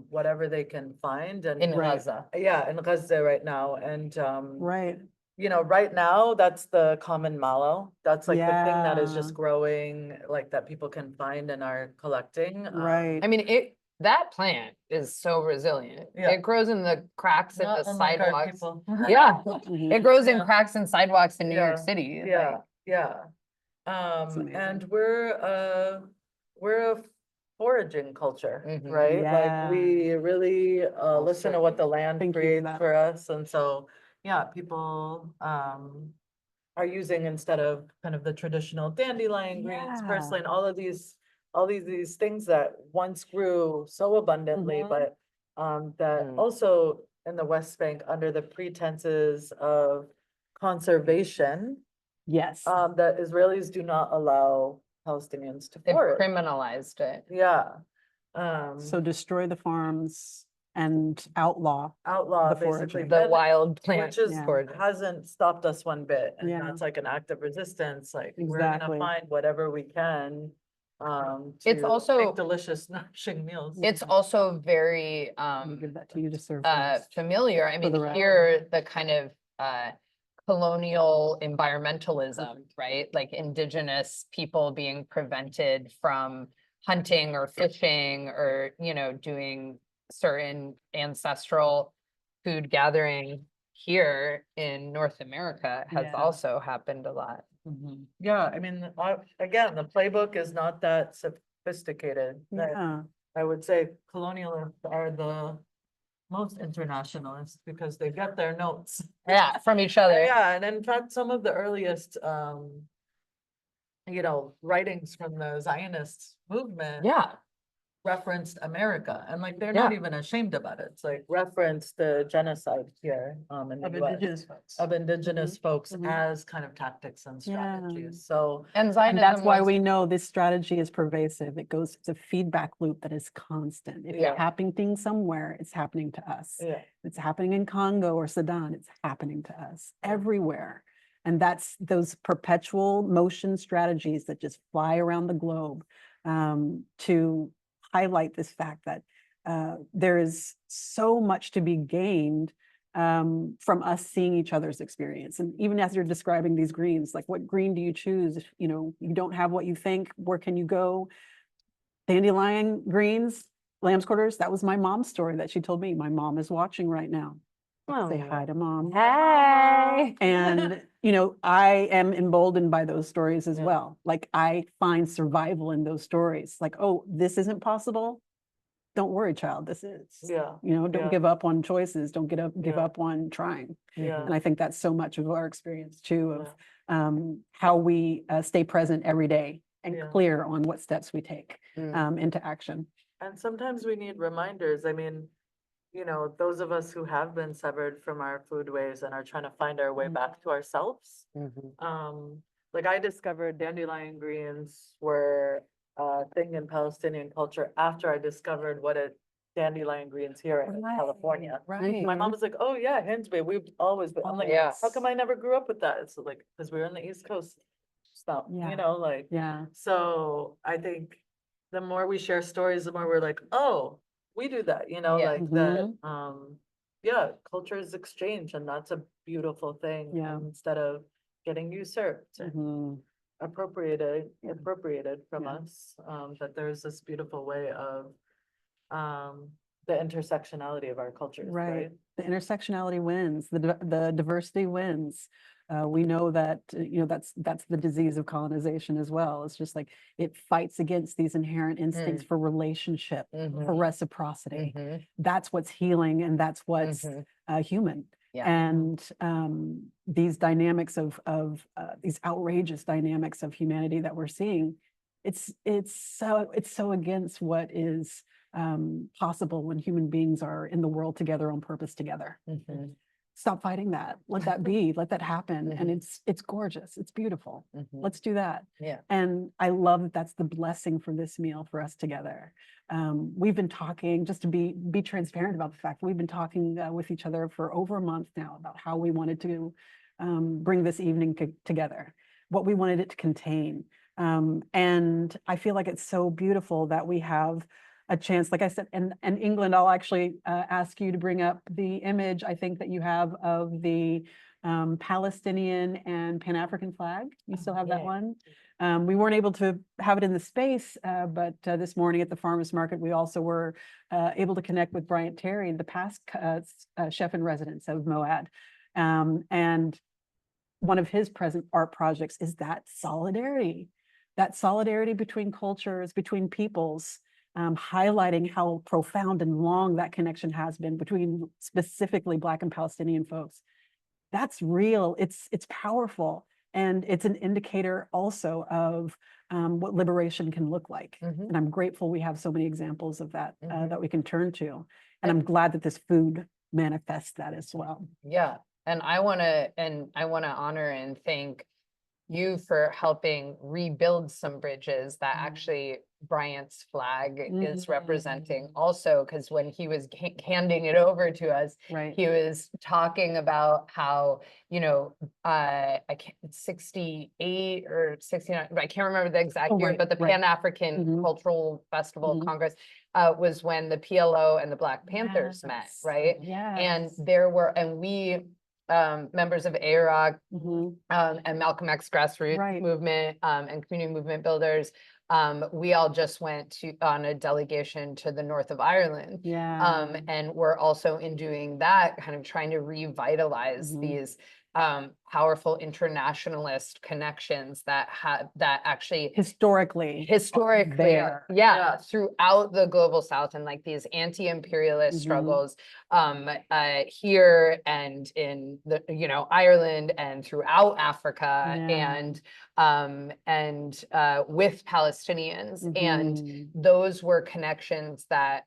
whatever they can find and In Right. Gaza. yeah, in Gaza right now. And Right. you know, right now that's the common mallow. That's like the thing that is Yeah. just growing, like that people can find and are collecting. Right. I mean, that plant is so resilient. Yeah. It grows in the cracks in Not the unlike our sidewalks. people. Yeah, Mhm. it grows in Yeah. cracks and sidewalks in New York Yeah, City. Yeah, yeah. amazing. And we're a foraging culture, Mhm. right? Yeah. Like we really listen to what the land Thank you for creates that. for us. And so, yeah, people are using, instead of kind of the traditional dandelion greens, Yeah. purslane, all of these things that once grew so abundantly, Mhm. but that Mm. also in the West Bank under the pretenses of conservation, Yes. that Israelis do not allow Palestinians to They've forage. criminalized it. Yeah. So destroy the farms and outlaw. Outlaw the basically. foraging. The and- wild plant. Which is, Yeah. foraging. hasn't stopped us one bit, and Yeah. that's like an act of resistance, like, we're gonna Exactly. find whatever we can. It's To also- make delicious, nourishing meals. It's also very Let me give that to you to serve. familiar. I For the mean, record. here, the kind of colonial environmentalism, right? Like indigenous people being prevented from hunting or fishing or, doing certain ancestral food gathering here in North America has Yeah. also happened a lot. Yeah, I mean, again, the playbook is not that sophisticated. that Yeah. I would say colonialists are the most internationalist because they get their notes. Yeah, from each other. Yeah, and in fact, some of the earliest, writings from the Zionist movement. Yeah, Referenced America, and like, they're not Yeah. even ashamed about it. It's like reference the genocide here, in the Of US. indigenous folks. Of indigenous folks mhm. as kind of tactics and Yeah. strategies, so. and And Zionism that's why was- we know this strategy is pervasive. It goes, it's a feedback loop that is constant. If Yeah. it's happening somewhere, it's happening to us. Yeah, It's happening in Congo or Sudan, it's happening to us everywhere. And that's those perpetual motion strategies that just fly around the globe, to highlight this fact that there is so much to be gained from us seeing each other's experience. And even as you're describing these greens, like, what green do you choose? If you don't have what you think, where can you go? Dandelion greens, lamb's quarters. That was my mom's story that she told me. My mom is watching right now. Say hi to mom. Hey. And, I am emboldened by those stories as Yeah. well. Like, I find survival in those stories. Like, oh, this isn't possible. Don't worry, child, this is. yeah, Don't yeah. give up on choices. Don't give Yeah. up on trying. yeah, And I think that's so much of our experience too, of how we stay present every day and Yeah. clear on what steps we take Mm. into action. and sometimes we need reminders. I mean, those of us who have been severed from our foodways and are trying to find our way back to ourselves. Like, I discovered dandelion greens were a thing in Palestinian culture after I discovered what a dandelion greens here in California. Right. My mom was like, oh yeah, Hinsby, we've always been, I'm like, Yeah. how come I never grew up with that? It's like, because we were on the East Coast. Stop, Yeah. like, Yeah. so I think the more we share stories, the more we're like, oh, we do that, Yeah. like that, yeah, culture is exchange, and that's a beautiful thing. Yeah. Instead of getting usurped and Mhm. appropriated from Yeah. us, that there's this beautiful way of, the intersectionality of our cultures, Right. right? The intersectionality wins, the diversity wins. We know that, that's the disease of colonization as well. It's just like, it fights against these inherent instincts for relationship, Mhm. for reciprocity. Mhm. That's what's healing, and that's what's Mhm. human. Yeah. And these dynamics of these outrageous dynamics of humanity that we're seeing, it's so against what is possible when human beings are in the world together on purpose together. Mhm. Stop fighting that. Let that be. Let that happen. And Mhm. it's gorgeous. It's beautiful. Mhm. Let's do that. Yeah. And I love that that's the blessing for this meal for us together. We've been talking, just to be transparent about the fact, we've been talking with each other for over a month now about how we wanted to bring this evening together, what we wanted it to contain. And I feel like it's so beautiful that we have a chance, like I said, and England, I'll actually ask you to bring up the image, I think, that you have of the Palestinian and Pan-African flag. You still have that yeah. one? We weren't able to have it in the space, but this morning at the farmers market, we also were able to connect with Bryant Terry, the past chef-in-residence of Moad. And one of his present art projects is that solidarity between cultures, between peoples, highlighting how profound and long that connection has been between specifically Black and Palestinian folks. That's real. It's powerful. And it's an indicator also of what liberation can look like. Mhm. And I'm grateful we have so many examples of that Mhm. that we can turn to. And I'm glad that this food manifest that as well. Yeah, and I want to honor and thank you for helping rebuild some bridges that actually Bryant's flag is representing also, because when he was handing it over to us, Right. he was talking about how, you know, I can't, 68 or 69, I can't remember the exact Oh, year, right, but the right. Pan-African Cultural Festival Mhm. Congress was when the PLO and the Black Panthers met, Yes. right? Yes. And there were, and we, members of AROC, Mhm. and Malcolm X grassroots Right. movement, and community movement builders, we all just went on a delegation to the north of Ireland. Yeah. And we're also in doing that, kind of trying to revitalize these powerful internationalist connections that actually Historically. historically, yeah, throughout the global south, and like these anti-imperialist struggles here and in the, you know, Ireland and throughout Africa, and with Palestinians, and those were connections that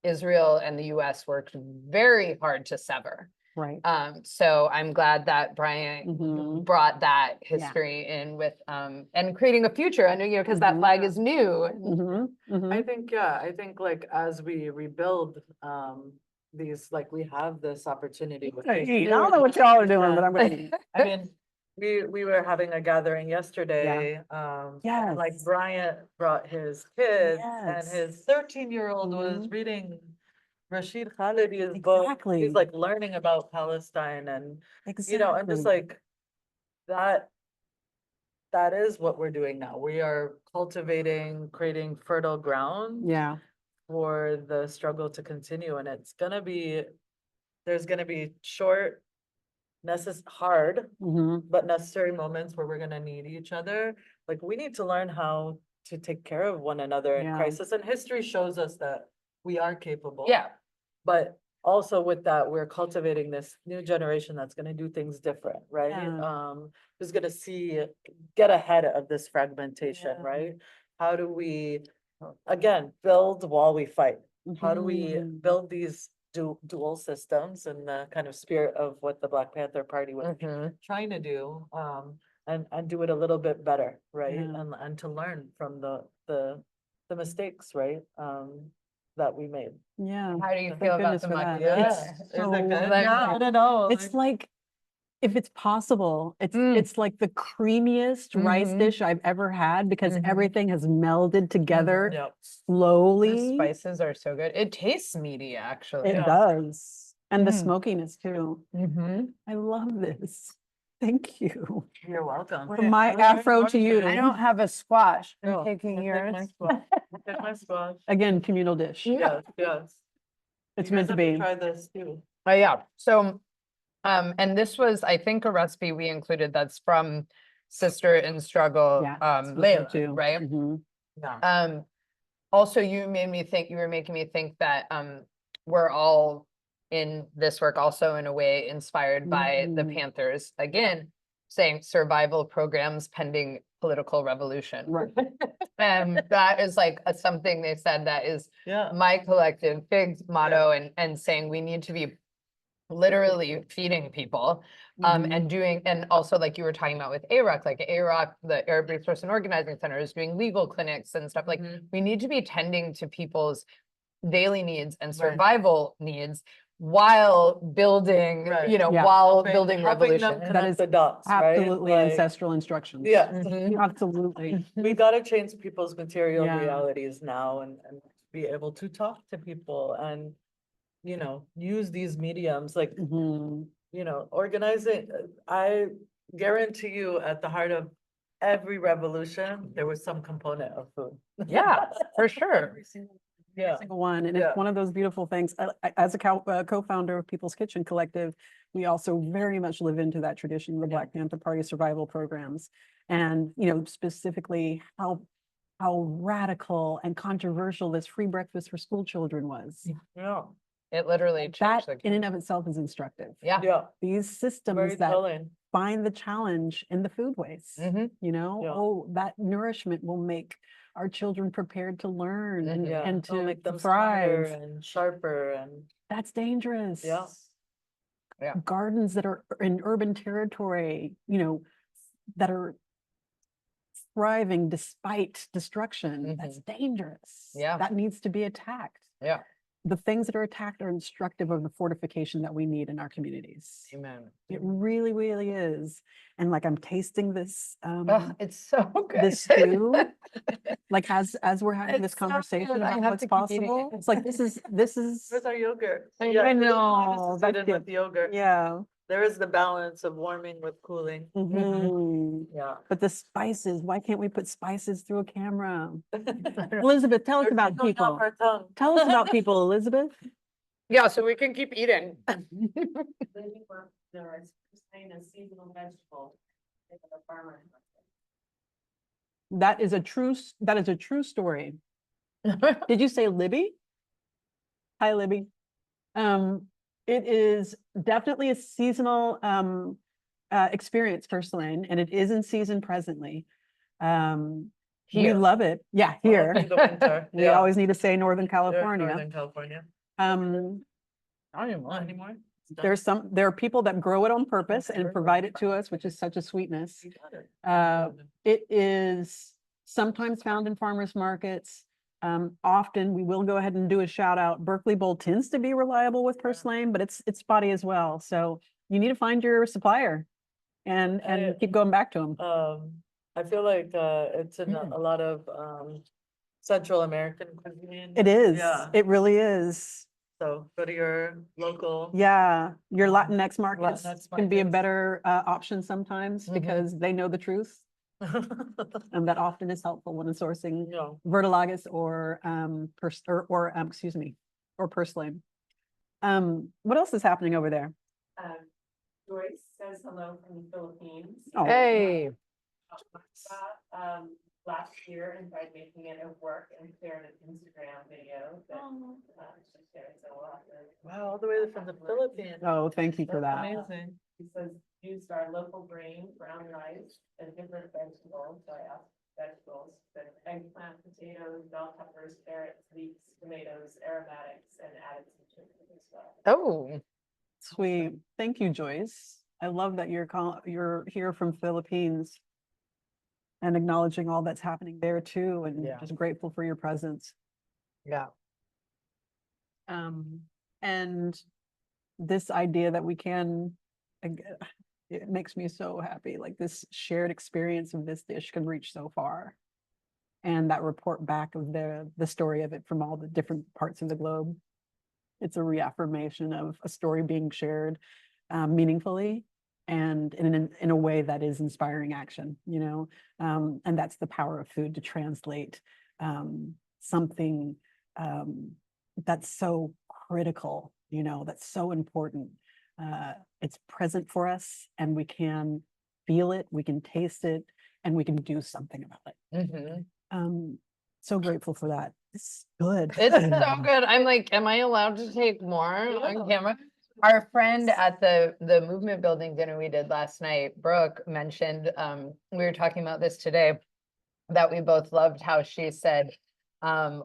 Israel and the US worked very hard to sever. Right. So I'm glad that Bryant brought that history in with and creating a future. I know, you know, because that flag is new. I think, I think like as we rebuild these, like we have this opportunity. with I these don't know what y'all are doing, but and, I'm gonna eat. I mean, we were having a gathering yesterday. And like Yes. Bryant brought his kids, and Yes. his 13-year-old was reading Rashid Khalidi's book. Exactly. He's like learning about Palestine, and you know, and just like that is what we're doing now. We are cultivating, creating fertile ground Yeah. for the struggle to continue. And it's gonna be, there's gonna be short, hard, but necessary moments where we're gonna need each other. Like, we need to learn how to take care of one another in Yeah. crisis, and history shows us that we are capable. Yeah. But also with that, we're cultivating this new generation that's gonna do things different, right? Yeah. Who's gonna get ahead of this fragmentation, Yeah. right? How do we, again, build while we fight? How do we build these dual systems in the kind of spirit of what the Black Panther Party was trying to do, and do it a little bit better, right? Yeah. And to learn from the mistakes, right? That we made. Yeah. How do you Thank feel about goodness the for that. macaroni? It's so I don't know. It's like, if it's possible, it's like the creamiest rice dish I've ever had, because everything has melded together Yep. The slowly. spices are so good. It tastes meaty, actually. It does. And the smokiness too. Mm-hmm. I love this. Thank you. You're welcome. From my afro to you. I don't have a squash. I'm No, taking yours. Take my squash. Again, communal dish. Yes, yes. It's You meant guys to have be. Try this too. Yeah. So, and this was, I think, a recipe we included that's from Sister in Struggle, Yeah. Layla, too. right? Yeah. Also, you were making me think that we're all in this work also in a way inspired by the Panthers, again, saying survival programs pending political revolution. Right. And that is like something they said that is Yeah. my collective FIG's motto, and saying we need to be literally feeding people, and doing, and also like you were talking about with AROC, like AROC, the Arab Resource and Organizing Center, is doing legal clinics and stuff. Like, we need to be tending to people's daily needs and survival needs while building, you know, Yeah. while Helping- building helping them revolution. connect is the dots, right? Absolutely Like, ancestral instructions. Yeah. Absolutely. We gotta change people's material Yeah. realities now, and be able to talk to people, and, you know, use these mediums, like, you know, organizing. I guarantee you, at the heart of every revolution, there was some component of food. Yeah, for sure. Yeah. Single one. And Yeah. it's one of those beautiful things. As a co-founder of People's Kitchen Collective, we also very much live into that tradition, the Black Panther Party survival programs. And, you know, specifically how radical and controversial this free breakfast for school children was. Yeah. It literally That changed the in and of itself is instructive. Yeah. Yeah. These systems Very that telling. find the challenge in the food waste. Mhm. You know, Yeah. oh, that nourishment will make our children prepared to learn and, Yeah, and it'll to make them smarter thrive. and sharper and That's dangerous. Yeah. Yeah. Gardens that are in urban territory, you know, that are thriving despite destruction, that's dangerous. Yeah. That needs to be attacked. Yeah. The things that are attacked are instructive of the fortification that we need in our communities. Amen. It really, really is. And like I'm tasting this Oh, it's so good. this stew, like as we're having this It's so conversation good. I about have what's to keep eating possible. it. It's like this is where's our yogurt? I Yeah, know, this is that's good with good. yogurt. yeah. There is the balance of warming with cooling. Mhm. Yeah. But the spices, why can't we put spices through a camera? Elizabeth, tell us They're about tickling off people. our tongue. Tell us about people, Elizabeth. Yeah, so we can keep eating. Seasonal vegetable. The farmer. That is a true story. Did you say Libby? Hi, Libby. It is definitely a seasonal experience for Slane, and it is in season presently. We Here. love it. Yeah, here. Through the winter. We Yeah. always need to say Northern Yeah, California. Northern California. Um, Not anymore. It's done. there are people that grow it on purpose and Sure. provide it to us, which is such a sweetness. You got it. It is sometimes found in farmers markets. Often we will go ahead and do a shout out. Berkeley Bowl tends to be reliable with purslane, but it's spotty as well. So you need to find your supplier and keep going back to them. I feel like it's in a lot of Central American cuisine. It is. Yeah. It really is. So go to your local. Yeah, your Latinx markets Latinx can be a markets. better option sometimes because they know the truth. And that often is helpful when sourcing Yeah. vertilagus or purslane. What else is happening over there? Joyce says hello from the Philippines. Oh. Hey. Last year and tried making it at work and shared an Instagram video that she shares a lot. Wow, all the way from the Philippines. Oh, thank you for That's that. amazing. He says used our local grain, brown rice, and different vegetables. So I asked vegetables, but eggplant, potatoes, bell peppers, carrots, leeks, tomatoes, aromatics, and added some chicken as well. Oh, Sweet. Thank you, Joyce. I love that you're here from Philippines and acknowledging all that's happening there too, and Yeah. just grateful for your presence. yeah. And this idea that we can, it makes me so happy. Like this shared experience of this dish can reach so far. And that report back of the story of it from all the different parts of the globe. It's a reaffirmation of a story being shared meaningfully and in a way that is inspiring action, you know, and that's the power of food to translate something that's so critical, you know, that's so important. It's present for us and we can feel it, we can taste it, and we can do something about it. So grateful for that. It's good. It's so good. I'm like, am I allowed to take more on camera? Our friend at the movement building dinner we did last night, Brooke, mentioned, we were talking about this today, that we both loved how she said,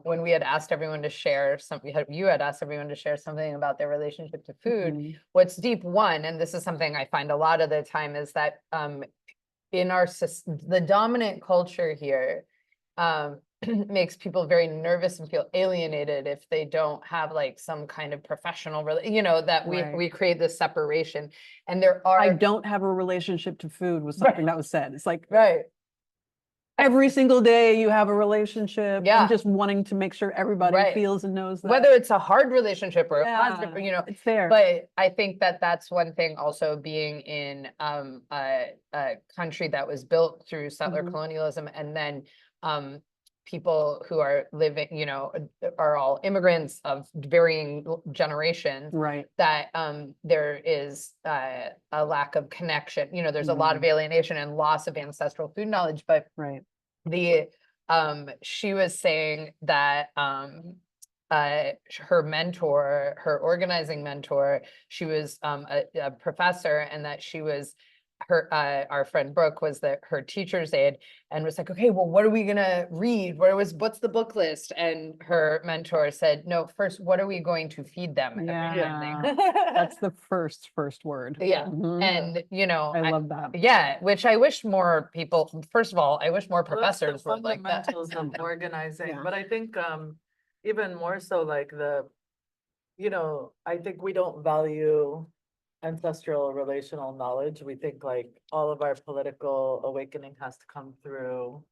when we had asked everyone to share something, you had asked everyone to share something about their relationship to food. What's deep one, and this is something I find a lot of the time, is that in the dominant culture here, makes people very nervous and feel alienated if they don't have like some kind of professional, you know, that we create this separation. And there are. I don't have a relationship to food was something that was said. It's like, right. Every single day you have a relationship. Yeah. And just wanting to make sure everybody feels and knows that. Whether it's a hard relationship or a positive, you know, it's there. But I think that that's one thing also, being in a country that was built through settler colonialism, and then people who are living, you know, are all immigrants of varying generations, right? That there is a lack of connection. You know, there's a lot of alienation and loss of ancestral food knowledge. But she was saying that her mentor, her organizing mentor, she was a professor, and that she was our friend Brooke was her teacher's aide and was like, okay, well, what are we gonna read? What's the book list? And her mentor said, no, first, what are we going to feed them every time they That's the first word. Yeah. Mhm. And, you know, I love that. yeah, which I wish more people, first of all, I wish more Well, that's the professors would like that. fundamentals of organizing, Yeah. but I think even more so like I think we don't value ancestral relational knowledge. We think like all of our political awakening has to come through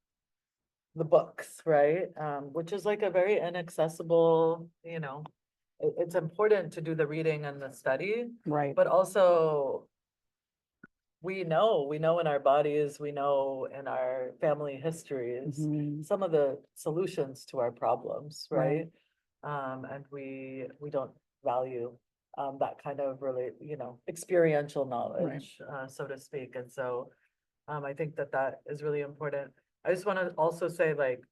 the books, right? Which is like a very inaccessible, it's important to do the reading and the study, Right. but also we know in our bodies, we know in our family histories, Mhm. some of the solutions to our problems, Right. right? And we don't value that kind of really, experiential knowledge, so to speak. And so I think that is really important. I just want to also say like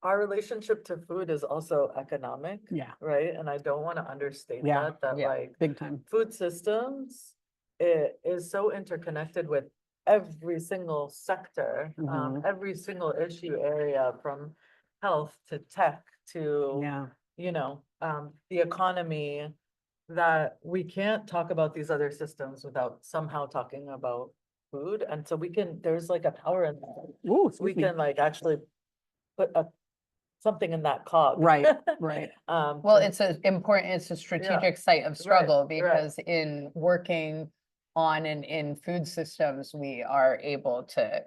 our relationship to food is also economic, Yeah. right? And I don't want to understate Yeah. that Yeah. like Big time. food systems, it is so interconnected with every single sector, Mhm. every single issue area, from health to tech to, Yeah. the economy, that we can't talk about these other systems without somehow talking about food. And so there's like a power in that. Ooh, We excuse me. can like actually put something in that cog. Right, right. Well, to- it's a strategic site of struggle because in working on and in food systems, we are able to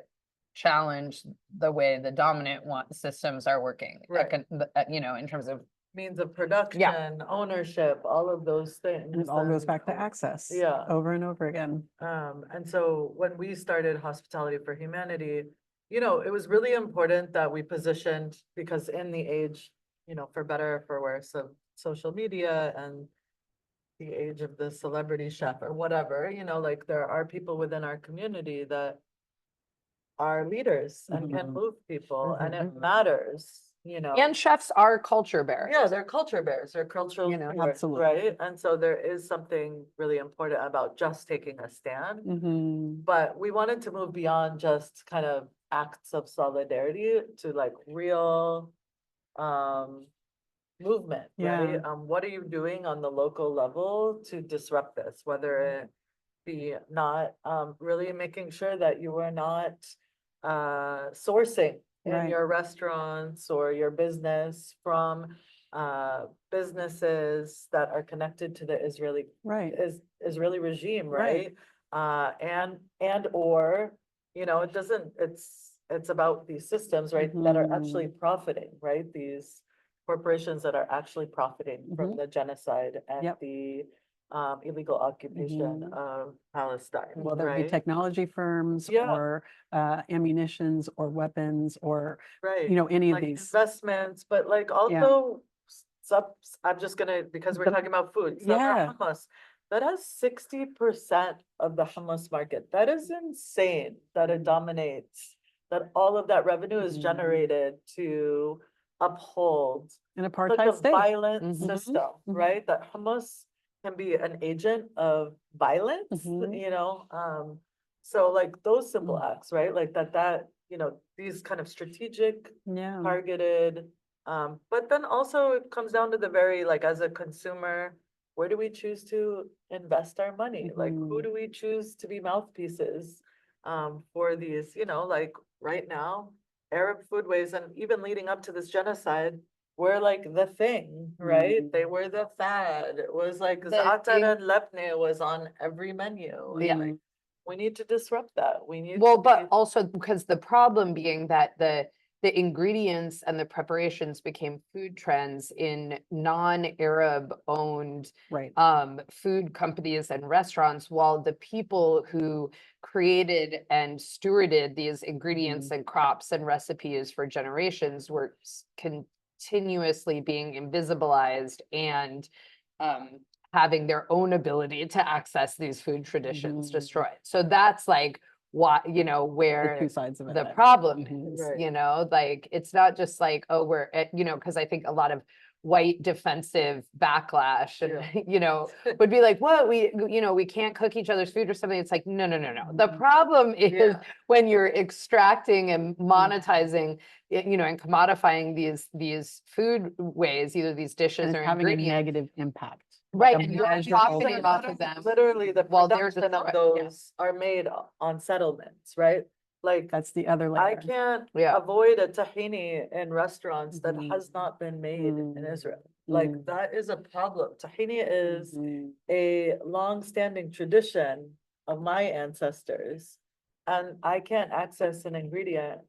challenge the way the dominant systems are working, Right. in terms of means of production, ownership, all of those things. And it all goes back to access. Yeah. Over and over again. And so when we started Hospitality for Humanity, it was really important that we positioned, because in the age, for better or for worse, of social media and the age of the celebrity chef or whatever, like there are people within our community that are leaders and can Mhm. move people, and it Mhm. matters, and chefs are culture bearers. Yeah, they're culture bearers, they're cultural stewards, Absolutely. right? And so there is something really important about just taking a stand. Mhm. But we wanted to move beyond just kind of acts of solidarity to like real movement, right? Yeah. What are you doing on the local level to disrupt this? Whether it be not really making sure that you are not sourcing in Right. your restaurants or your business from businesses that are connected to the Right. Israeli regime, Right. right? And or it's about these systems, right, that are actually Mhm. profiting, right? These corporations that are actually profiting from the genocide and Yep. the illegal occupation Mhm. of Palestine, Whether it be right? technology firms Yeah. or ammunitions or weapons or, Right. any of Like these. investments, but like also I'm just gonna, because we're The- talking about food, yeah. hummus, that has 60% of the hummus market. That is insane that it dominates, that all of that revenue is Mhm. generated to uphold An like apartheid a state. violent Mhm. system, Mhm. right? That hummus can be an agent of violence, Mhm. so like those simple Mm. acts, right? Like that, these kind of strategic, Yeah. targeted, but then also it comes down to the very, like, as a consumer, where do we choose to invest our money? Like, who Mhm. do we choose to be mouthpieces for these, like right now, Arab foodways, and even leading up to this genocide, were like the thing, right? Mhm. They were the fad. It was like The za'atar and lebne was on every menu. Yeah. Like, we need to disrupt that. We need Well, to but be- also because the problem being that the ingredients and the preparations became food trends in non-Arab owned Right. food companies and restaurants, while the people who created and stewarded these ingredients and crops and recipes for generations were continuously being invisibilized and having their own ability to access these food traditions Mhm. destroyed. So that's like why, The where two sides of it. the problem Mhm. is, Right. like it's not just like, oh, because I think a lot of white defensive backlash and, you know, would be like, what, we can't cook each other's food or something. It's like, no. The problem is Yeah. when you're extracting and monetizing, you know, and commodifying these food ways, either these dishes And or it's having a ingredients. negative impact. Right, a and you're measurable- profiting off of them. Literally, the while they're production of destroyed, yeah. those are made on settlements, right? Like, That's the other I layer. can't Yeah. avoid a tahini in restaurants that Mhm. has not been made in Mm. Israel. Like, Mm. that is a problem. Tahini is Mhm. a long-standing tradition of my ancestors. And I can't access an ingredient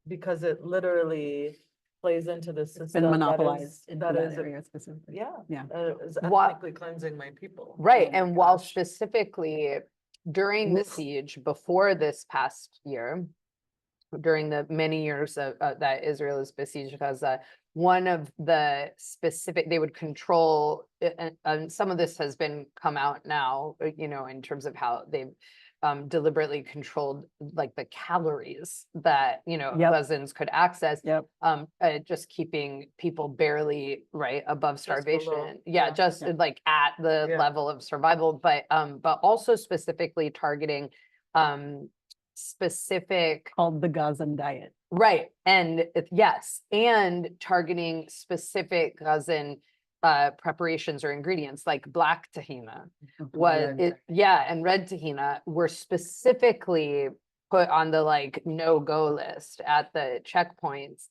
because it literally plays into the It's system. been that monopolized into that that is, area specifically. yeah. Yeah. Is Wha- ethnically cleansing my people. Right, Oh my and while gosh. specifically during the Oof. siege before this past year, during the many years of that Israel is besieged Gaza, one of the specific, they would control, and some of this has been come out now, you know, in terms of how they've deliberately controlled like the calories that, you know, Yep. Gazans could access, Yep. just keeping people barely right above Just below, starvation. Yeah, yeah. just Yeah. like at the Yeah. level of survival, but also specifically targeting specific, Called the Gazan diet. right, and yes, and targeting specific Gazan preparations or ingredients like black tahina was Red it, yeah, and red tahina were specifically put on the like no-go list at the checkpoints,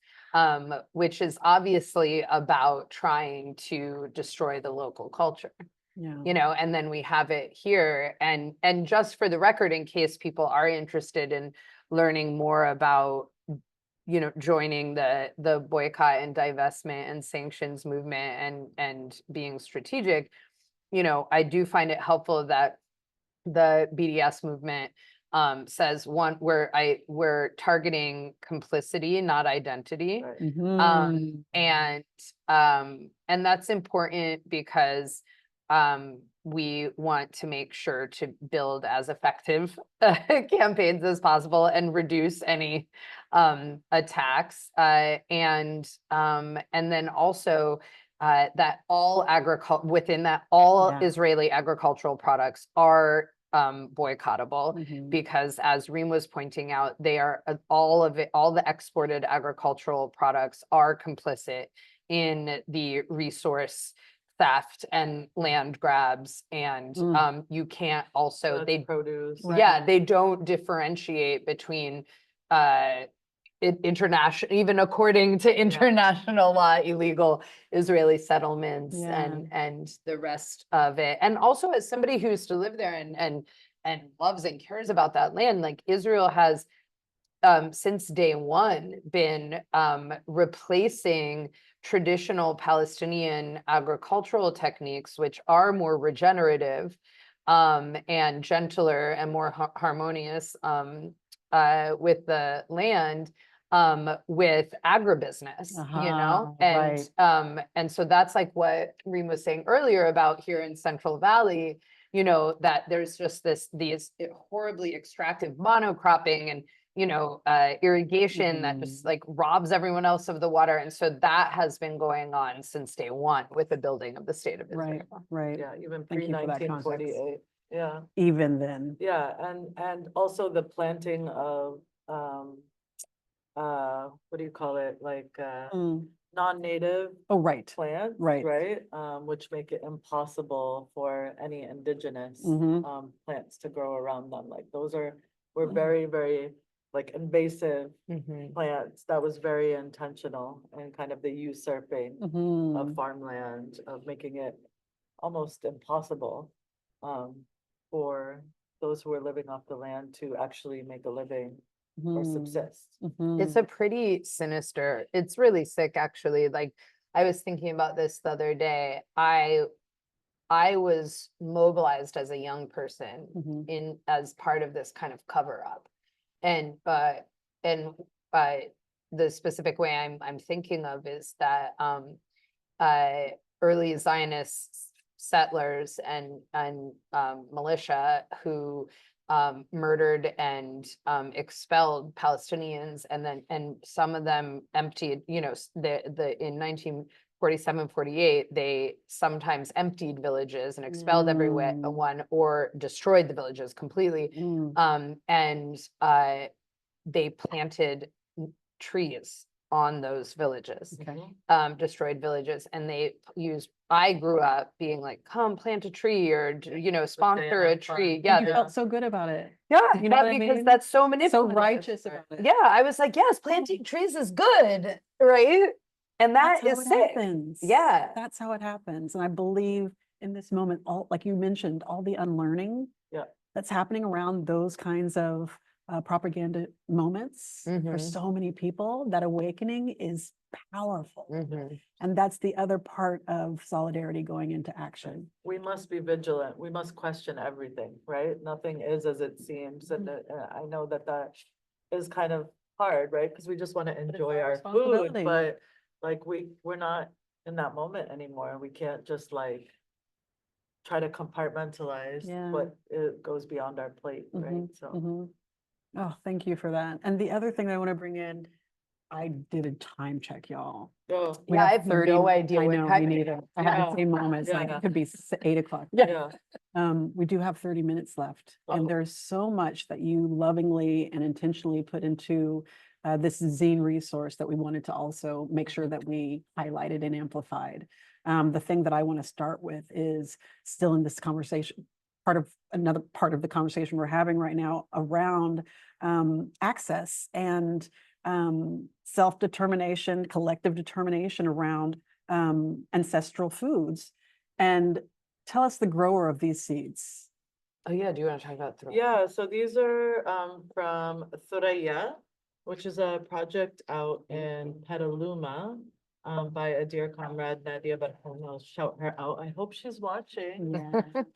which is obviously about trying to destroy the local culture. Yeah. You know, and then we have it here, and just for the record, in case people are interested in learning more about, you know, joining the boycott and divestment and sanctions movement and being strategic, you know, I do find it helpful that the BDS movement says one, we're targeting complicity, not identity. Right. Mhm. And that's important because we want to make sure to build as effective campaigns as possible and reduce any attacks. And then also that all within that, all Yeah. Israeli agricultural products are boycottable, Mhm. because as Reem was pointing out, they are all the exported agricultural products are complicit in the resource theft and land grabs, and you can't also, That's they produce. yeah, they don't differentiate between international, even according to international law, illegal Israeli settlements Yeah. and the rest of it. And also, as somebody who used to live there and loves and cares about that land, like Israel has since day one been replacing traditional Palestinian agricultural techniques, which are more regenerative and gentler and more harmonious with the land, with agribusiness, you know, and so that's like what Reem was saying earlier about here in Central Valley, you know, that there's just these horribly extractive monocropping and, you know, irrigation that just like robs everyone else of the water. And so that has been going on since day one with the building of the state of Israel. Right. Yeah, even Thank you for that pre-1948. Yeah. Even then. Yeah, and also the planting of what do you call it? Like non-native Oh, right. plants, Right. right? Which make it impossible for any indigenous Mhm. plants to grow around them. Like those were very, very like invasive plants. That was very intentional, and kind of the usurping of Mhm. farmland, of making it almost impossible for those who are living off the land to actually make a living or Mhm. subsist. It's a pretty sinister, it's really sick, actually. Like, I was thinking about this the other day. I was mobilized as a young person as part of this kind of cover up. And the specific way I'm thinking of is that early Zionist settlers and militia who murdered and expelled Palestinians, and some of them emptied, you know, in 47, 48, they sometimes emptied villages and expelled everyone or destroyed the villages completely. And they planted trees on those villages, destroyed villages, and they used, I grew up being like, come plant a tree or, sponsor a tree. Yeah, you Yeah. felt so good about it. Yeah, You know what I because mean? that's so So manipulative. righteous about it. Yeah, I was like, yes, planting trees is good, right? And that That's is how it sick. happens. Yeah. That's how it happens. And I believe in this moment, all, like you mentioned, all the unlearning that's happening around those kinds of propaganda moments for so many people, that awakening is powerful. And that's the other part of solidarity going into action. We must be vigilant. We must question everything, right? Nothing is as it seems. And I know that that is kind of hard, right? Because we just want to enjoy our our food, responsibility. but like we're not in that moment anymore. We can't just like try to compartmentalize what it goes beyond our plate, right? So Oh, thank you for that. And the other thing I want to bring in, I did a time check, y'all. oh, We Yeah, I have have 30 no idea I what know, time me it neither. is. I had Yeah. the same moments, like Yeah. it could be 8 o'clock. yeah. We do have 30 minutes left, and Uh-oh. there's so much that you lovingly and intentionally put into this zine resource that we wanted to also make sure that we highlighted and amplified. The thing that I want to start with is still in this conversation, another part of the conversation we're having right now around access and self-determination, collective determination around ancestral foods. And tell us the grower of these seeds. Oh yeah, do you want to talk about throw? Yeah, so these are from Thuraya, which is a project out in Petaluma by a dear comrade, Nadia, but I'll shout her out. I hope she's watching.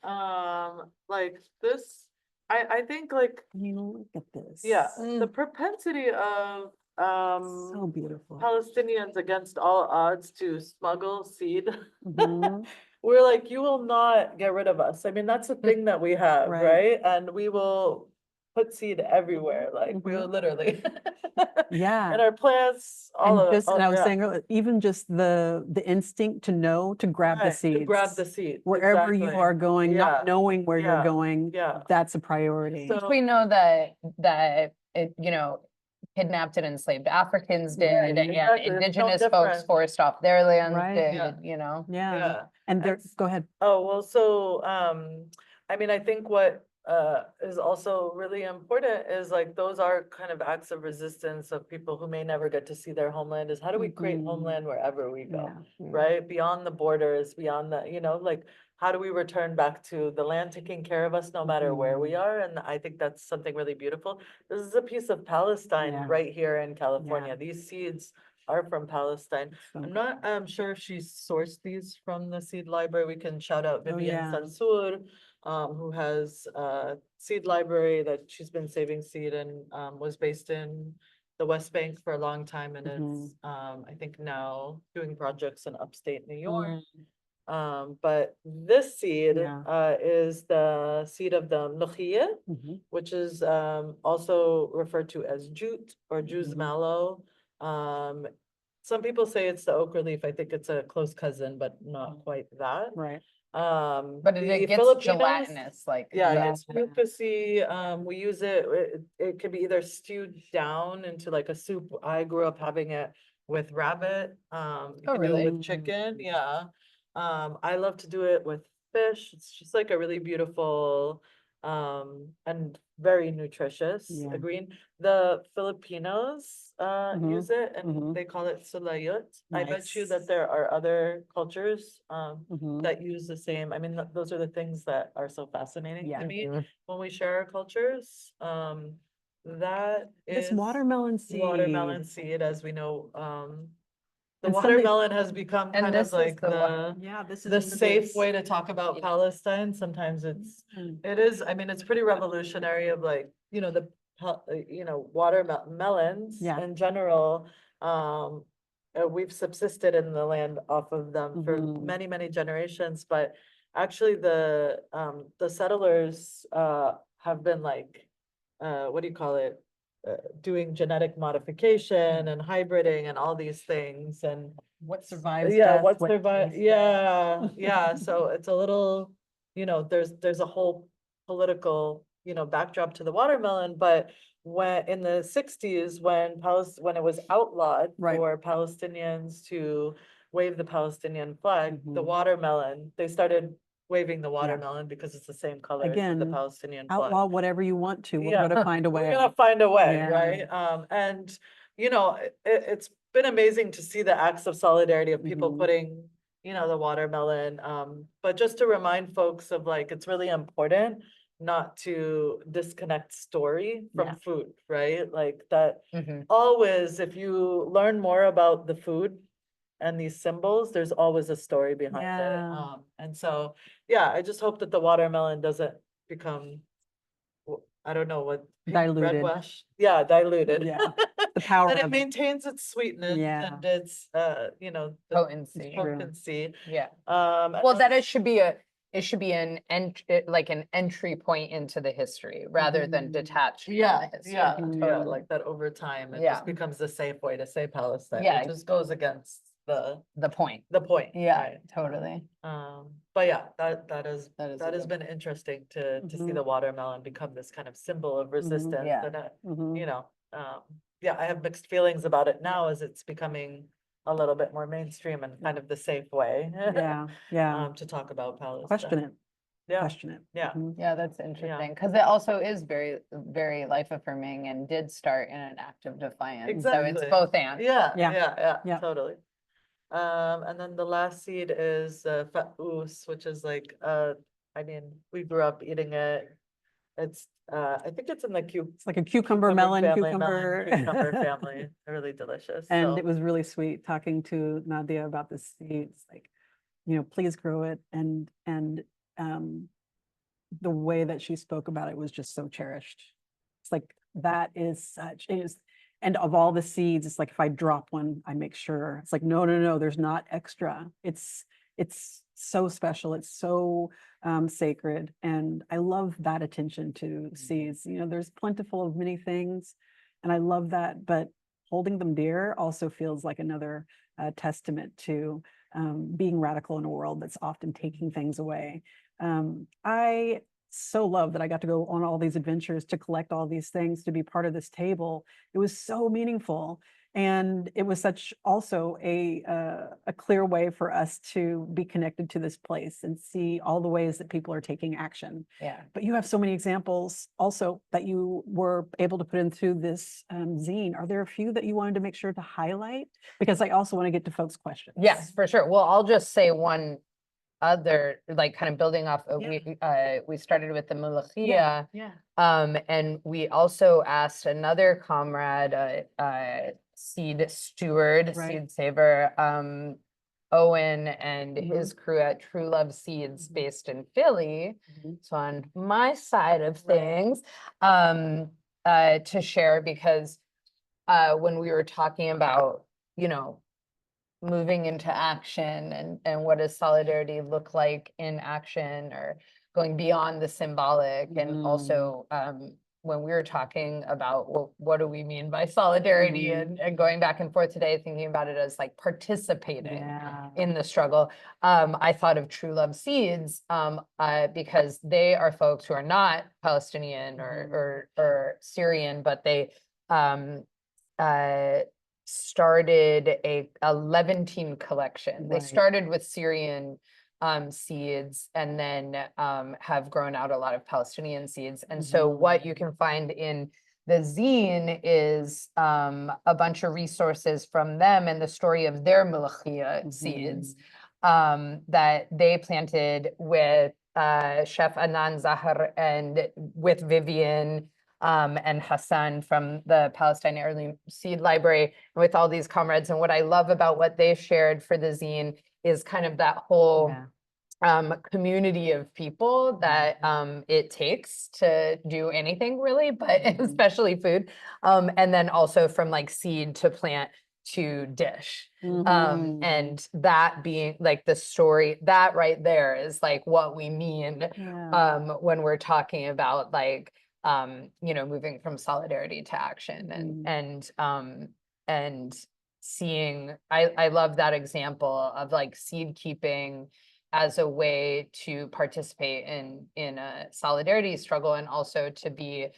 Yeah. Like this, I think like, I mean, look at this. yeah, the propensity of So beautiful. Palestinians against all odds to smuggle seed. Mhm. We're like, you will not get rid of us. I mean, that's the thing that we have, Right. right? And we will put seed everywhere, like we will literally. Yeah. And our plants, all And of just, and I was yeah. saying earlier, even just the instinct to know to grab the Right, to grab the seeds. seed. Wherever you exactly. are going, Yeah, not knowing where you're yeah, going, yeah. that's a priority. So- We know that it, kidnapped and enslaved Africans did, Right, and exactly. It's no indigenous folks different. forced off their land Right. did, Yeah. Yeah. Yeah. And there, That's- go ahead. Oh, well, so, I mean, I think what, is also really important is like, those are kind of acts of resistance of people who may never get to see their homeland, is how do we create homeland wherever we go? Yeah. Right? Beyond the borders, beyond the, like, how do we return back to the land taking care of us no matter where we are? And I think that's something really beautiful. This is a piece of Palestine Yeah. right here in California. These seeds are from Palestine. So I'm not sure if she sourced these from the seed library. We can shout out Vivian yeah. Sansour, who has a seed library that she's been saving seed and was based in the West Bank for a long time, and is I think now doing projects in upstate New York. But this seed is the seed of the mlochia, which is also referred to as jute or Jew's mallow. Some people say it's the okra leaf. I think it's a close cousin, but not quite that. Right. but The it gets Filipinos- gelatinous, like Yeah, it's mucousy. We use it can be either stewed down into like a soup. I grew up having it with rabbit. You can do it really? with chicken, yeah. I love to do it with fish. It's just like a really beautiful and very nutritious Yeah. green. The Filipinos use it and they call it sulayut. I bet you that Nice. there are other cultures Mhm. that use the same. I mean, those are the things that are so fascinating Yeah. to me when we share our cultures. That This is watermelon seed. watermelon seed, as we know. The And somebody- watermelon has become And kind this of is like the one. Yeah, this is the one of safe those- way to talk about Palestine. Sometimes Mm. it is, I mean, it's pretty revolutionary of like, watermelons Yeah. in general. We've subsisted in the land off of them for many, many generations, but actually the settlers have been like, what do you call it? doing genetic modification and hybriding and all these things and What survives yeah, death, what what survive, tastes yeah, yeah, so it's a little, there's a whole political, backdrop to the watermelon, but when in the 60s, when it was outlawed Right. for Palestinians to wave the Palestinian flag, the Mhm. watermelon, they started waving the watermelon because it's the same color as the Again, Palestinian flag. outlaw whatever you want to. We're Yeah. gonna find a We're way. gonna find a way, Yeah. right? And it's been amazing to see the acts of solidarity of people Mhm. putting, the watermelon. But just to remind folks of like, it's really important not to disconnect story from Yeah. food, right? Like that Mhm. always, if you learn more about the food and these symbols, there's always a story behind Yeah. it. And so, yeah, I just hope that the watermelon doesn't become, I don't know what. Red Diluted. wash, yeah, diluted. Yeah. The power That it of maintains its sweetness Yeah. and its, the Potency. potency. Yeah. And Well, that it's- it should be an like an entry point into the history rather than Mhm. detached. from Yeah, the history. yeah, Mhm. yeah, like that over time, it Yeah. just becomes the safe way to say Palestine. Yeah. It just goes against The point. the point. Yeah, right? totally. But yeah, that That is has a been interesting to see Mhm. the watermelon become this kind of symbol of resistance. Yeah. And Mhm. yeah, I have mixed feelings about it now as it's becoming a little bit more mainstream and kind of the safe way Yeah, yeah. to talk about Palestine. Question it. Yeah, Question it. yeah. Mhm. Yeah, that's interesting because it also is very, very life affirming and did start in an act of defiance. So it's Exactly. both and. Yeah, Yeah, yeah, yeah. totally. And then the last seed is fa'us, which is like I mean, we grew up eating it. It's I think it's in the It's like a cucumber, melon, family, cucumber. cucumber family. They're really delicious. And So it was really sweet talking to Nadia about the seeds, like, please grow it. And the way that she spoke about it was just so cherished. It's like, that is such, and of all the seeds, it's like, if I drop one, I make sure. It's like, no, no, no, there's not extra. It's so special. It's so sacred. And I love that attention to seeds. There's plentiful of many things, and I love that, but holding them dear also feels like another testament to being radical in a world that's often taking things away. I so love that I got to go on all these adventures to collect all these things, to be part of this table. It was so meaningful. And it was such also a clear way for us to be connected to this place and see all the ways that people are taking action. Yeah. But you have so many examples also that you were able to put into this zine. Are there a few that you wanted to make sure to highlight? Because I also want to get to folks' questions. Yes, for sure. Well, I'll just say one other, like kind of building off of, we started with the Mulachia, yeah. and we also asked another comrade, seed steward, Right. seed saver, Owen and Mhm. his crew at True Love Seeds Mhm. based in Philly. Mhm. So on my side of Right. things, to share because when we were talking about, moving into action and what does solidarity look like in action or going beyond the symbolic, and also when we were talking about what do we mean by solidarity, and going back and forth today, thinking about it as like participating Yeah. in the struggle. I thought of True Love Seeds because they are folks who are not Palestinian or Syrian, but they started a 11-team collection. They Right. started with Syrian seeds and then have grown out a lot of Palestinian seeds. And so what you can find in the zine is a bunch of resources from them and the story of their Mulachia seeds that they planted with Chef Anan Zahar and with Vivian and Hassan from the Palestine Heirloom Seed Library, with all these comrades. And what I love about what they shared for the zine is kind of that whole community of people that it takes to do anything really, but especially food. And then also from like seed to plant to dish. And that being like the story, that right there is like what we mean when we're talking about like you know, moving from solidarity to action and seeing, I love that example of like seed keeping as a way to participate in a solidarity struggle, and also to be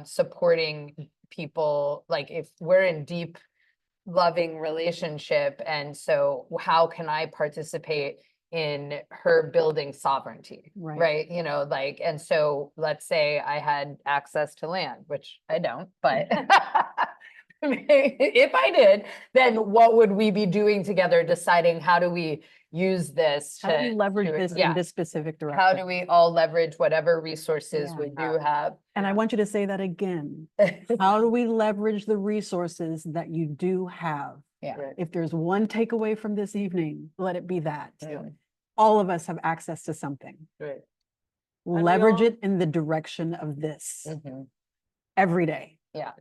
supporting people, like if we're in deep loving relationship, and so how can I participate in her building sovereignty, right? You know, like, and so let's say I had access to land, which I don't, but if I did, then what would we be doing together, deciding how do we use this How do we leverage this in this specific direction? How do we all leverage whatever resources we do have? And I want you to say that again. How do we leverage the resources that you do have? Yeah. If there's one takeaway from this evening, let it be that. Yeah. All of us have access to something. Right. Leverage it in the direction of this every day. Yeah.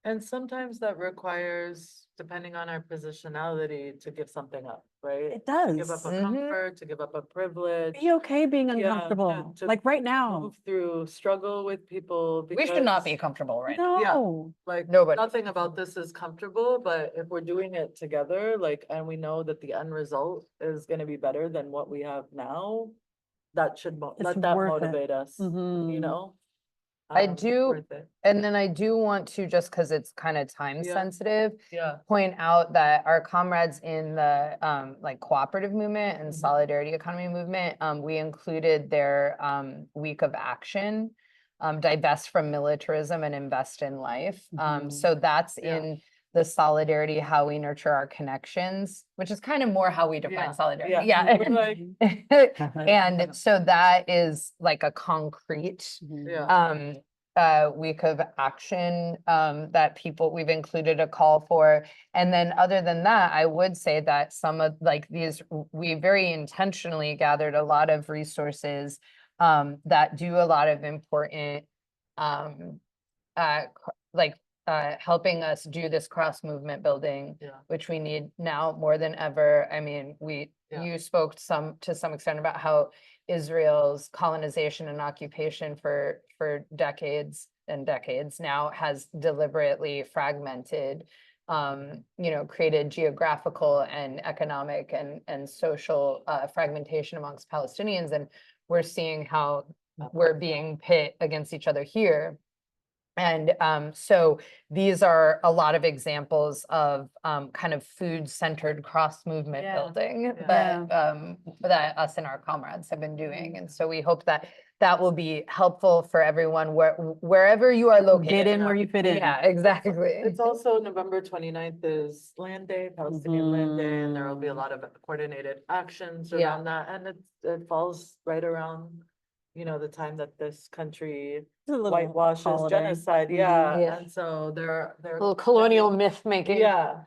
And sometimes that requires, depending on our positionality, to give something up, right? It does. Give up a comfort, to give up a privilege. Be okay being Yeah, uncomfortable. to Like right now. Move through, struggle with people. We should not be because, comfortable right now. No. like, Nobody. nothing about this is comfortable, but if we're doing it together, like, and we know that the end result is gonna be better than what we have now, that should, It's let that worth it. motivate us, you Mhm. know? I do- worth it. And then I do want to, just because it's kind of time Yeah. sensitive, Yeah, point out that our comrades in the like cooperative movement and solidarity economy movement, we included their week of action, divest from militarism and invest in life. So that's Yeah. in the solidarity, how we nurture our connections, which is kind of more how we define Yeah. solidarity. Yeah. Yeah. We're like, And so that is like a concrete yeah, week of action that people, we've included a call for. And then other than that, I would say that some of like these, we very intentionally gathered a lot of resources that do a lot of important helping us do this cross movement building, yeah, which we need now more than ever. I mean, Yeah. you spoke to some extent about how Israel's colonization and occupation for decades and decades now has deliberately fragmented, you know, created geographical and economic and social fragmentation amongst Palestinians. And we're seeing how we're being pit against each other here. And so these are a lot of examples of kind of food-centered cross-movement Yeah. building Yeah. that us and our comrades have been doing. And so we hope that that will be helpful for everyone wherever you are located. Get in where you fit in. Yeah, exactly. It's also November 29th is Land Day, Palestinian Land Day, and there will be a lot of coordinated actions Yeah. around that, and it falls right around, you know, the time that this country It's a little whitewashes holiday. genocide, Mhm. yeah, Yeah. and so there A little colonial myth making. Yeah,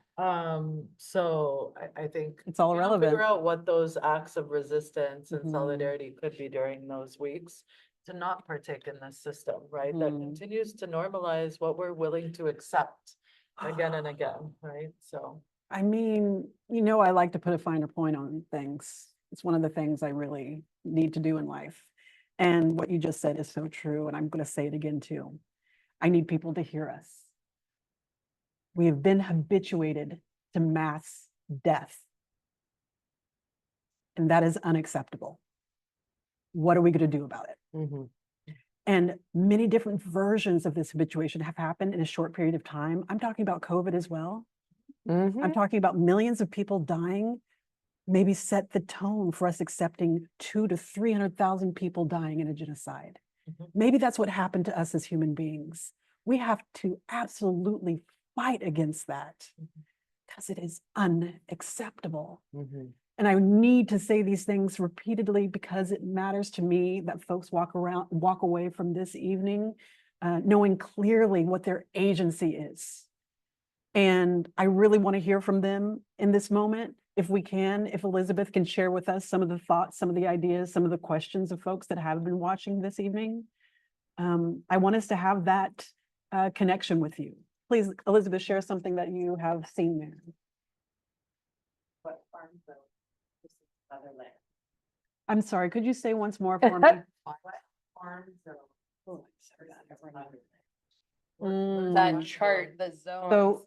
so I think. It's all you know, relevant. Figure out what those acts of resistance and Mhm. solidarity could be during those weeks to not partake in this system, right? That Mhm. continues to normalize what we're willing to accept again and again, right? So. I mean, you know, I like to put a finer point on things. It's one of the things I really need to do in life. And what you just said is so true. And I'm going to say it again, too. I need people to hear us. We have been habituated to mass death. And that is unacceptable. What are we going to do about it? And many different versions of this habituation have happened in a short period of time. I'm talking about COVID as well. I'm talking about millions of people dying, maybe set the tone for us accepting 200,000 to 300,000 people dying in a genocide. Maybe that's what happened to us as human beings. We have to absolutely fight against that because it is unacceptable. And I need to say these things repeatedly because it matters to me that folks walk away from this evening knowing clearly what their agency is. And I really want to hear from them in this moment. If we can, if Elizabeth can share with us some of the thoughts, some of the ideas, some of the questions of folks that have been watching this evening. I want us to have that connection with you. Please, Elizabeth, share something that you have seen there. What farm zone? This is other land. I'm sorry, could you say once more for me? What farm zone? That chart, the zones. So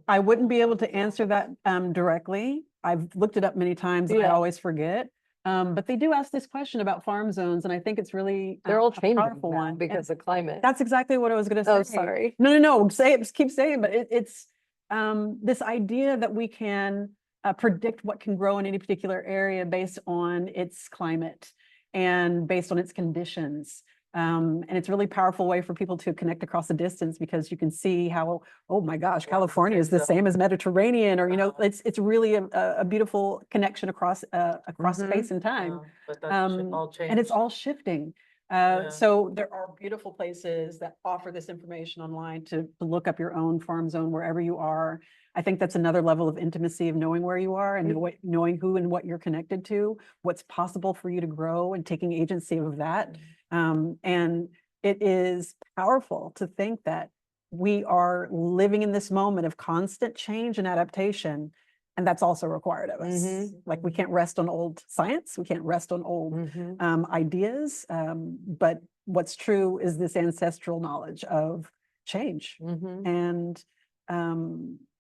I wouldn't be able to answer that directly. I've looked it up many times and I Yeah. always forget. But they do ask this question about farm zones, and I think it's really They're all a changing powerful now one. And because of climate. that's exactly what I was going to say. Oh, sorry. No. Say it. Just keep saying. But it's this idea that we can predict what can grow in any particular area based on its climate and based on its conditions. And it's a really powerful way for people to connect across the distance, because you can see how, oh my gosh, California is the same as Mediterranean, or, it's really a beautiful connection across space and time. But that's all changed. And it's all shifting. Yeah. So there are beautiful places that offer this information online to look up your own farm zone wherever you are. I think that's another level of intimacy of knowing where you are and knowing who and what you're connected to, what's possible for you to grow, and taking agency of that. And it is powerful to think that we are living in this moment of constant change and adaptation. And that's also required of us. Like, we can't rest on old science. We can't rest on old ideas. But what's true is this ancestral knowledge of change. And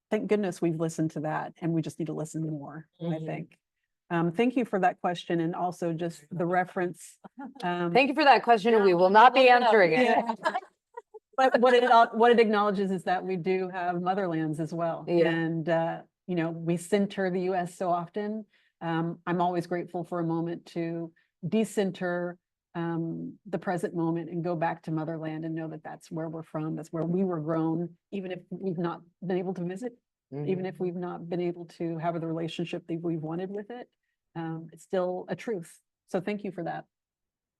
thank goodness we've listened to that, and we just need to listen more, I think. Thank you for that question, and also just the reference. Thank you for that question, and we will not be answering it. Yeah. But what it acknowledges is that we do have motherlands as well. Yeah. And, we center the US so often. I'm always grateful for a moment to decenter the present moment and go back to motherland and know that that's where we're from, that's where we were grown, even if we've not been able to visit, even if we've not been able to have the relationship that we've wanted with it. It's still a truth. So thank you for that.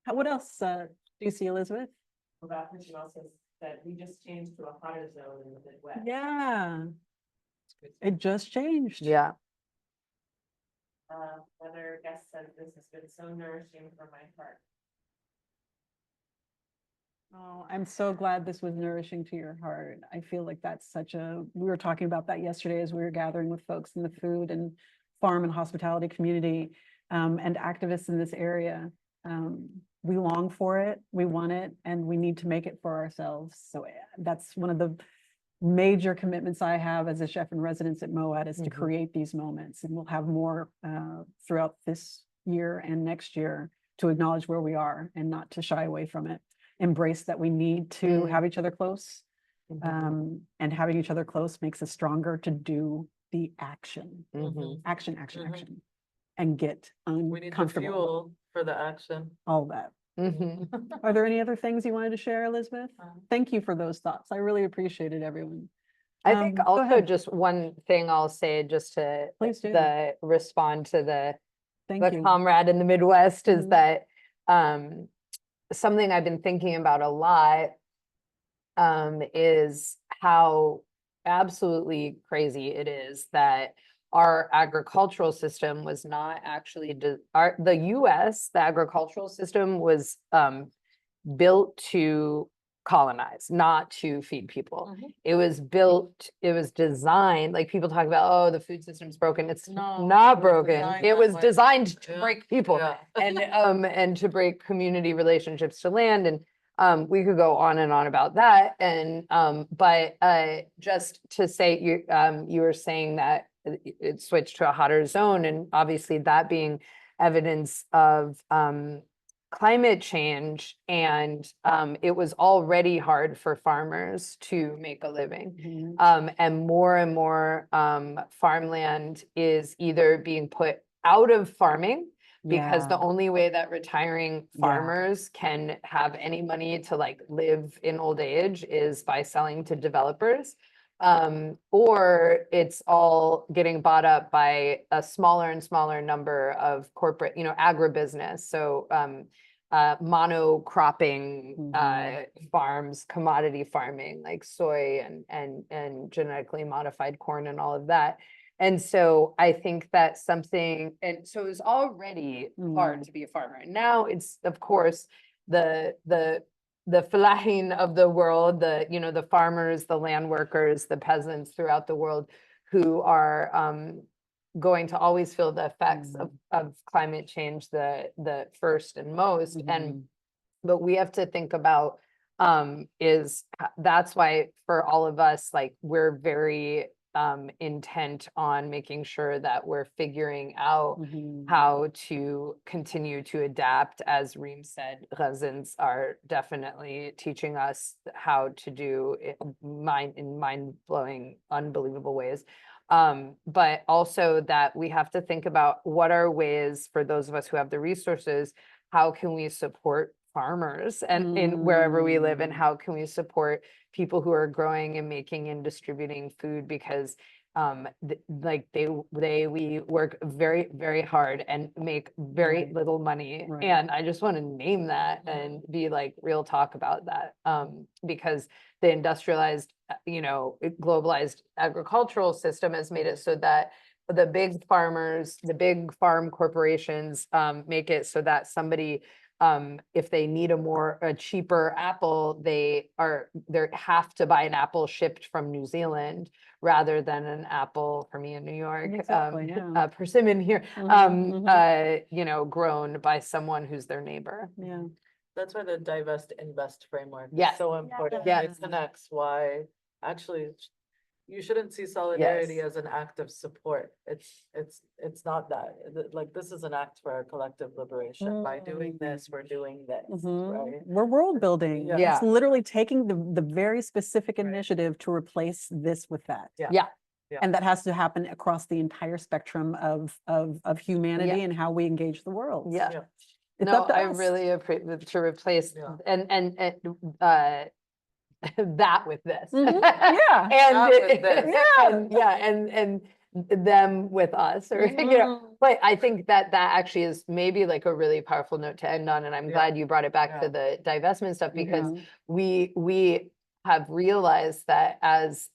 What else do you see, Elizabeth? Well, that person also said we just changed to a hotter zone in the Midwest. Yeah, it just changed. Yeah. Another guest said this has been so nourishing for my heart. Oh, I'm so glad this was nourishing to your heart. I feel like that's we were talking about that yesterday as we were gathering with folks in the food and farm and hospitality community, and activists in this area. We long for it, we want it, and we need to make it for ourselves. So that's one of the major commitments I have as a chef in residence at MOAD, is to create these moments. And we'll have more throughout this year and next year to acknowledge where we are and not to shy away from it. Embrace that we need to have each other close, and having each other close makes us stronger to do the action, action, and get We need the uncomfortable. fuel for the action. All that. Are there any other things you wanted to share, Elizabeth? Thank you for those thoughts. I really appreciate it, everyone. I think Go also ahead. just one thing I'll say, just to Please do. respond to the Thank you. comrade in the Midwest, is that something I've been thinking about a lot is how absolutely crazy it is that our agricultural system was not actually the US, the agricultural system was built to colonize, not to feed people. It was designed, like people talk about, oh, the food system's broken. It's not broken. It was designed to break people and to break community relationships to land. And we could go on and on about that. And but just to say, you were saying that it switched to a hotter zone, and obviously that being evidence of climate change, and it was already hard for farmers to make a living. And more farmland is either being put out of farming, because the only way that retiring farmers can have any money to like live in old age is by selling to developers. Or it's all getting bought up by a smaller and smaller number of corporate, agribusiness. So monocropping farms, commodity farming, like soy and genetically modified corn and all of that. And so I think that's something, and so it was already hard to be a farmer. And now it's, of course, the fellahin of the world, the farmers, the land workers, the peasants throughout the world who are going to always feel the effects of climate change the first and most. And But we have to think about that's why for all of us, like we're very intent on making sure that we're figuring out how to continue to adapt. As Reem said, cousins are definitely teaching us how to do it in mind-blowing, unbelievable ways. But also that we have to think about what are ways for those of us who have the resources, how can we support farmers and in wherever we live, and how can we support people who are growing and making and distributing food, because we work very, very hard and make very little money. And I just want to name that and be like real talk about that, because the industrialized, globalized agricultural system has made it so that the big farmers, the big farm corporations make it so that somebody, if they need a cheaper apple, they have to buy an apple shipped from New Zealand rather than an apple for me in New York, persimmon here, grown by someone who's their neighbor. Yeah. That's why the divest invest framework is Yes. so important. Yes. It connects why actually you shouldn't see solidarity as an act of support. It's not that. Like, this is an act for our collective liberation. By doing this, we're doing this, right? We're world building. Yeah. It's literally taking the very specific initiative to replace this with that. Yeah. And that has to happen across the entire spectrum of humanity and how we engage the world. Yeah. Yeah. It's No, up to I us. really appreciate to replace Yeah. that with this. Yeah. And with this. and them with us, or but I think that actually is maybe like a really powerful note to end on, and I'm glad you brought it back to the divestment stuff, because we have realized that as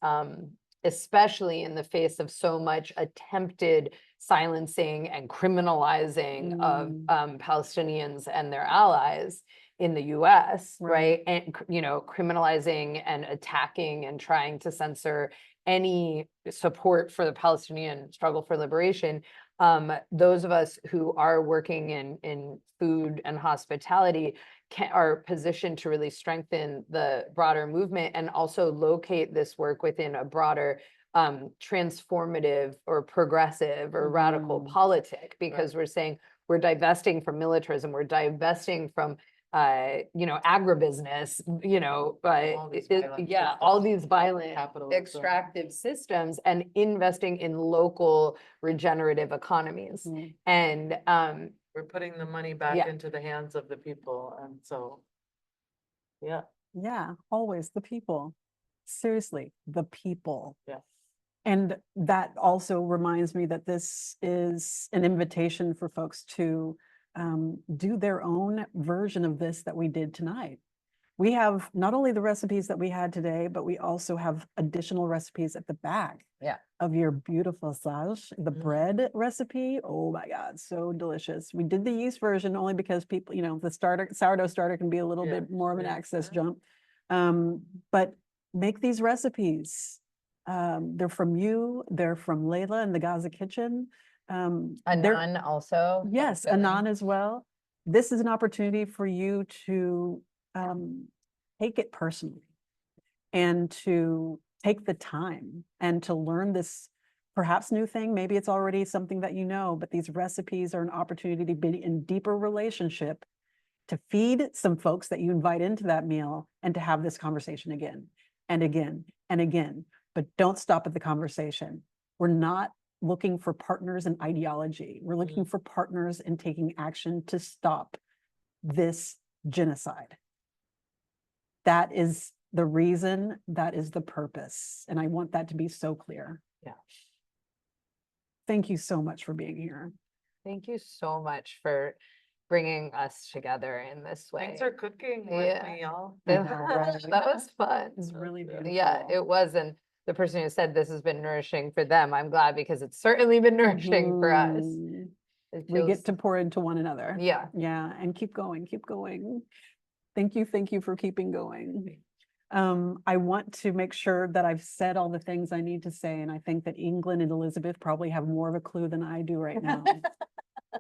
especially in the face of so much attempted silencing and criminalizing of Palestinians and their allies in the US, right? And, criminalizing and attacking and trying to censor any support for the Palestinian struggle for liberation. Those of us who are working in food and hospitality are positioned to really strengthen the broader movement, and also locate this work within a broader transformative or progressive or radical politic, because we're saying we're divesting from militarism, we're divesting from agribusiness, all these violent extractive systems, and investing in local regenerative economies. And We're putting the money back into the hands of the people. And so, Yeah, always the people. Seriously, the people. Yeah. And that also reminds me that this is an invitation for folks to do their own version of this that we did tonight. We have not only the recipes that we had today, but we also have additional recipes at the back of your beautiful sage. The bread recipe, oh my God, so delicious. We did the yeast version only because people, the sourdough starter can be a little bit more of an access jump. But make these recipes. They're from you, they're from Layla in the Gaza Kitchen. Anan also. Yes, Anan as well. This is an opportunity for you to take it personally and to take the time and to learn this perhaps new thing. Maybe it's already something that you know, but these recipes are an opportunity to be in deeper relationship, to feed some folks that you invite into that meal, and to have this conversation again and again and again. But don't stop at the conversation. We're not looking for partners in ideology. We're looking for partners in taking action to stop this genocide. That is the reason, that is the purpose. And I want that to be so clear. Yeah. Thank you so much for being here. Thank you so much for bringing us together in this way. Thanks for cooking with me, y'all. That was fun. It's really beautiful. Yeah, it was. And the person who said this has been nourishing for them, I'm glad, because it's certainly been nourishing for us. We get to pour into one another. Yeah. Yeah, and keep going, keep going. Thank you for keeping going. I want to make sure that I've said all the things I need to say, and I think that England and Elizabeth probably have more of a clue than I do right now.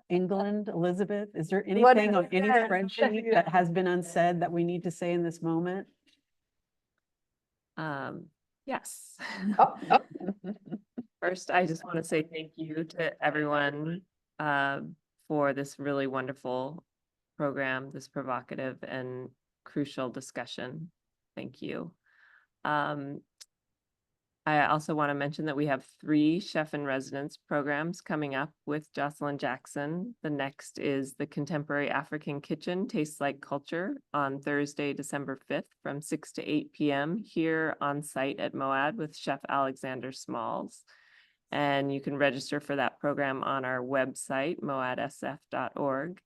England, Elizabeth, is there What anything on is any it? spreadsheet that has been unsaid that we need to say in this moment? Yes. Oh, oh. First, I just want to say thank you to everyone for this really wonderful program, this provocative and crucial discussion. Thank you. I also want to mention that we have 3 chef-in-residence programs coming up with Jocelyn Jackson. The next is the Contemporary African Kitchen Tastes Like Culture on Thursday, December 5th from 6 to 8 p.m. here on site at MOAD with Chef Alexander Smalls. And you can register for that program on our website, moadsf.org.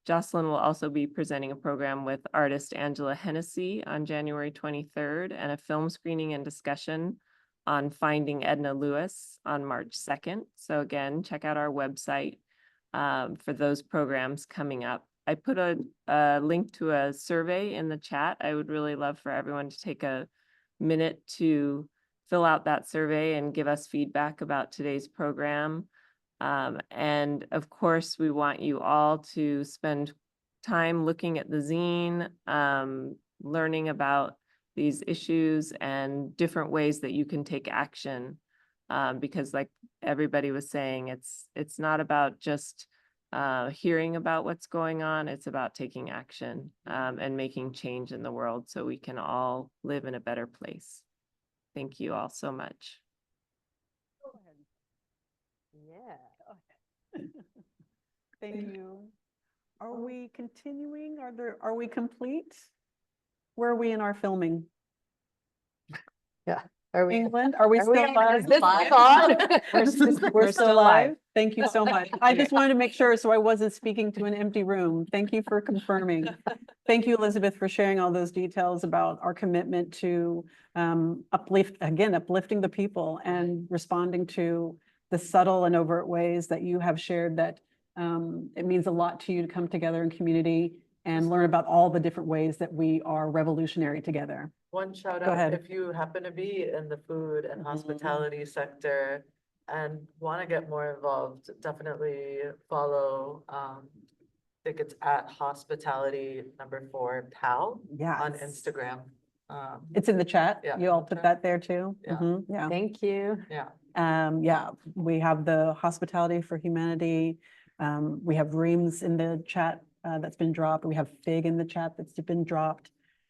Jocelyn will also be presenting a program with artist Angela Hennessy on January 23rd and a film screening and discussion on Finding Edna Lewis on March 2nd. So again, check out our website for those programs coming up. I put a link to a survey in the chat. I would really love for everyone to take a minute to fill out that survey and give us feedback about today's program. And of course, we want you all to spend time looking at the zine, learning about these issues and different ways that you can take action. Because like everybody was saying, it's not about just hearing about what's going on, it's about taking action and making change in the world so we can all live in a better place. Thank you all so much. Yeah. Thank you. Are we continuing? Are we complete? Where are we in our filming? Are we? England, are we Are we still on- live? is this on? We're still live. Thank you so much. I just wanted to make sure so I wasn't speaking to an empty room. Thank you for confirming. Thank you, Elizabeth, for sharing all those details about our commitment to uplifting the people and responding to the subtle and overt ways that you have shared that it means a lot to you to come together in community and learn about all the different ways that we are revolutionary together. One shout Go ahead. out, if you happen to be in the food and Mhm. hospitality sector and want to get more involved, definitely follow, I think it's at hospitality4pal Yeah. on Instagram. It's in the chat. Yeah, You in all the put chat. that there too? Yeah. Mhm, yeah. Thank you. Yeah. Yeah, we have the Hospitality for Humanity. We have Reem's in the chat that's been dropped. We have Fig in the chat that's been dropped.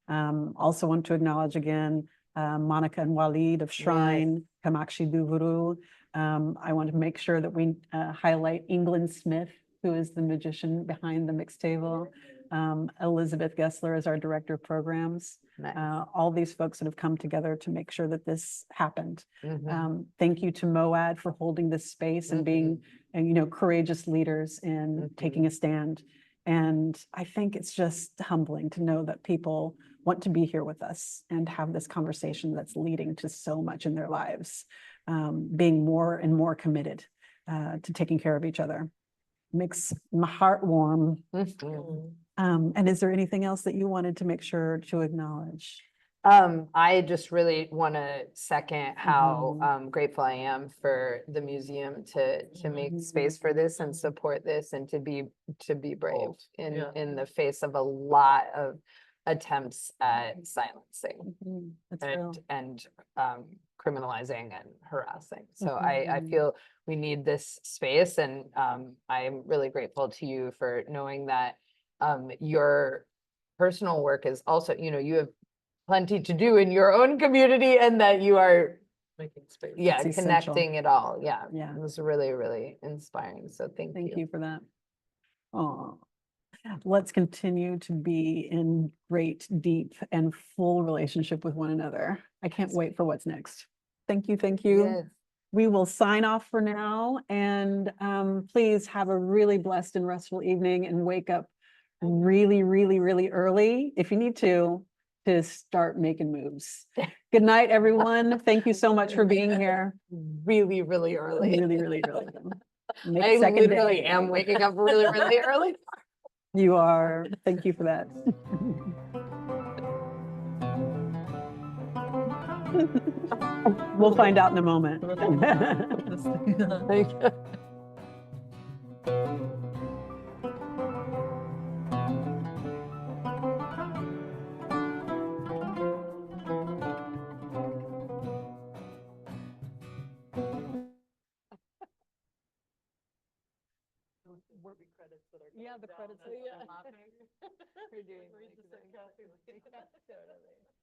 Also want to acknowledge again, Monica and Walid of Shrine, Kamakshi Duvuru. I want to make sure that we highlight England Smith, who is the magician behind the mixed table. Elizabeth Gessler is our director of programs. Nice. All these folks that have come together to make sure that this happened. Mhm. Thank you to MOAD for holding this space and being, and courageous leaders in taking a stand. And I think it's just humbling to know that people want to be here with us and have this conversation that's leading to so much in their lives, being more and more committed to taking care of each other. Makes my heart warm. Mhm. And is there anything else that you wanted to make sure to acknowledge? I just really want to second how grateful I am for the museum to make space for this and support this and to be brave Yeah. in the face of a lot of attempts at silencing That's real. and criminalizing and harassing. So I feel we need this space, and I'm really grateful to you for knowing that your personal work is also, you have plenty to do in your own community and that you are Making space. yeah It's essential. connecting it all. Yeah, Yeah. it was really, really inspiring. So thank You for that. Oh, let's continue to be in great, deep, and full relationship with one another. I can't wait for what's next. Thank you. Thank you. Yes. We will sign off for now, and please have a really blessed and restful evening and wake up really, really, really early if you need to start making moves. Good night, everyone. Thank you so much for being here. Really, really early. Really, really early. Make I second literally day. am waking up really, really early. You are. Thank you for that. We'll find out in a moment. Thank you. credits that are. Yeah, the coming down credits. as Yeah. we're laughing. We're doing Read like the this. sarcastic. Totally.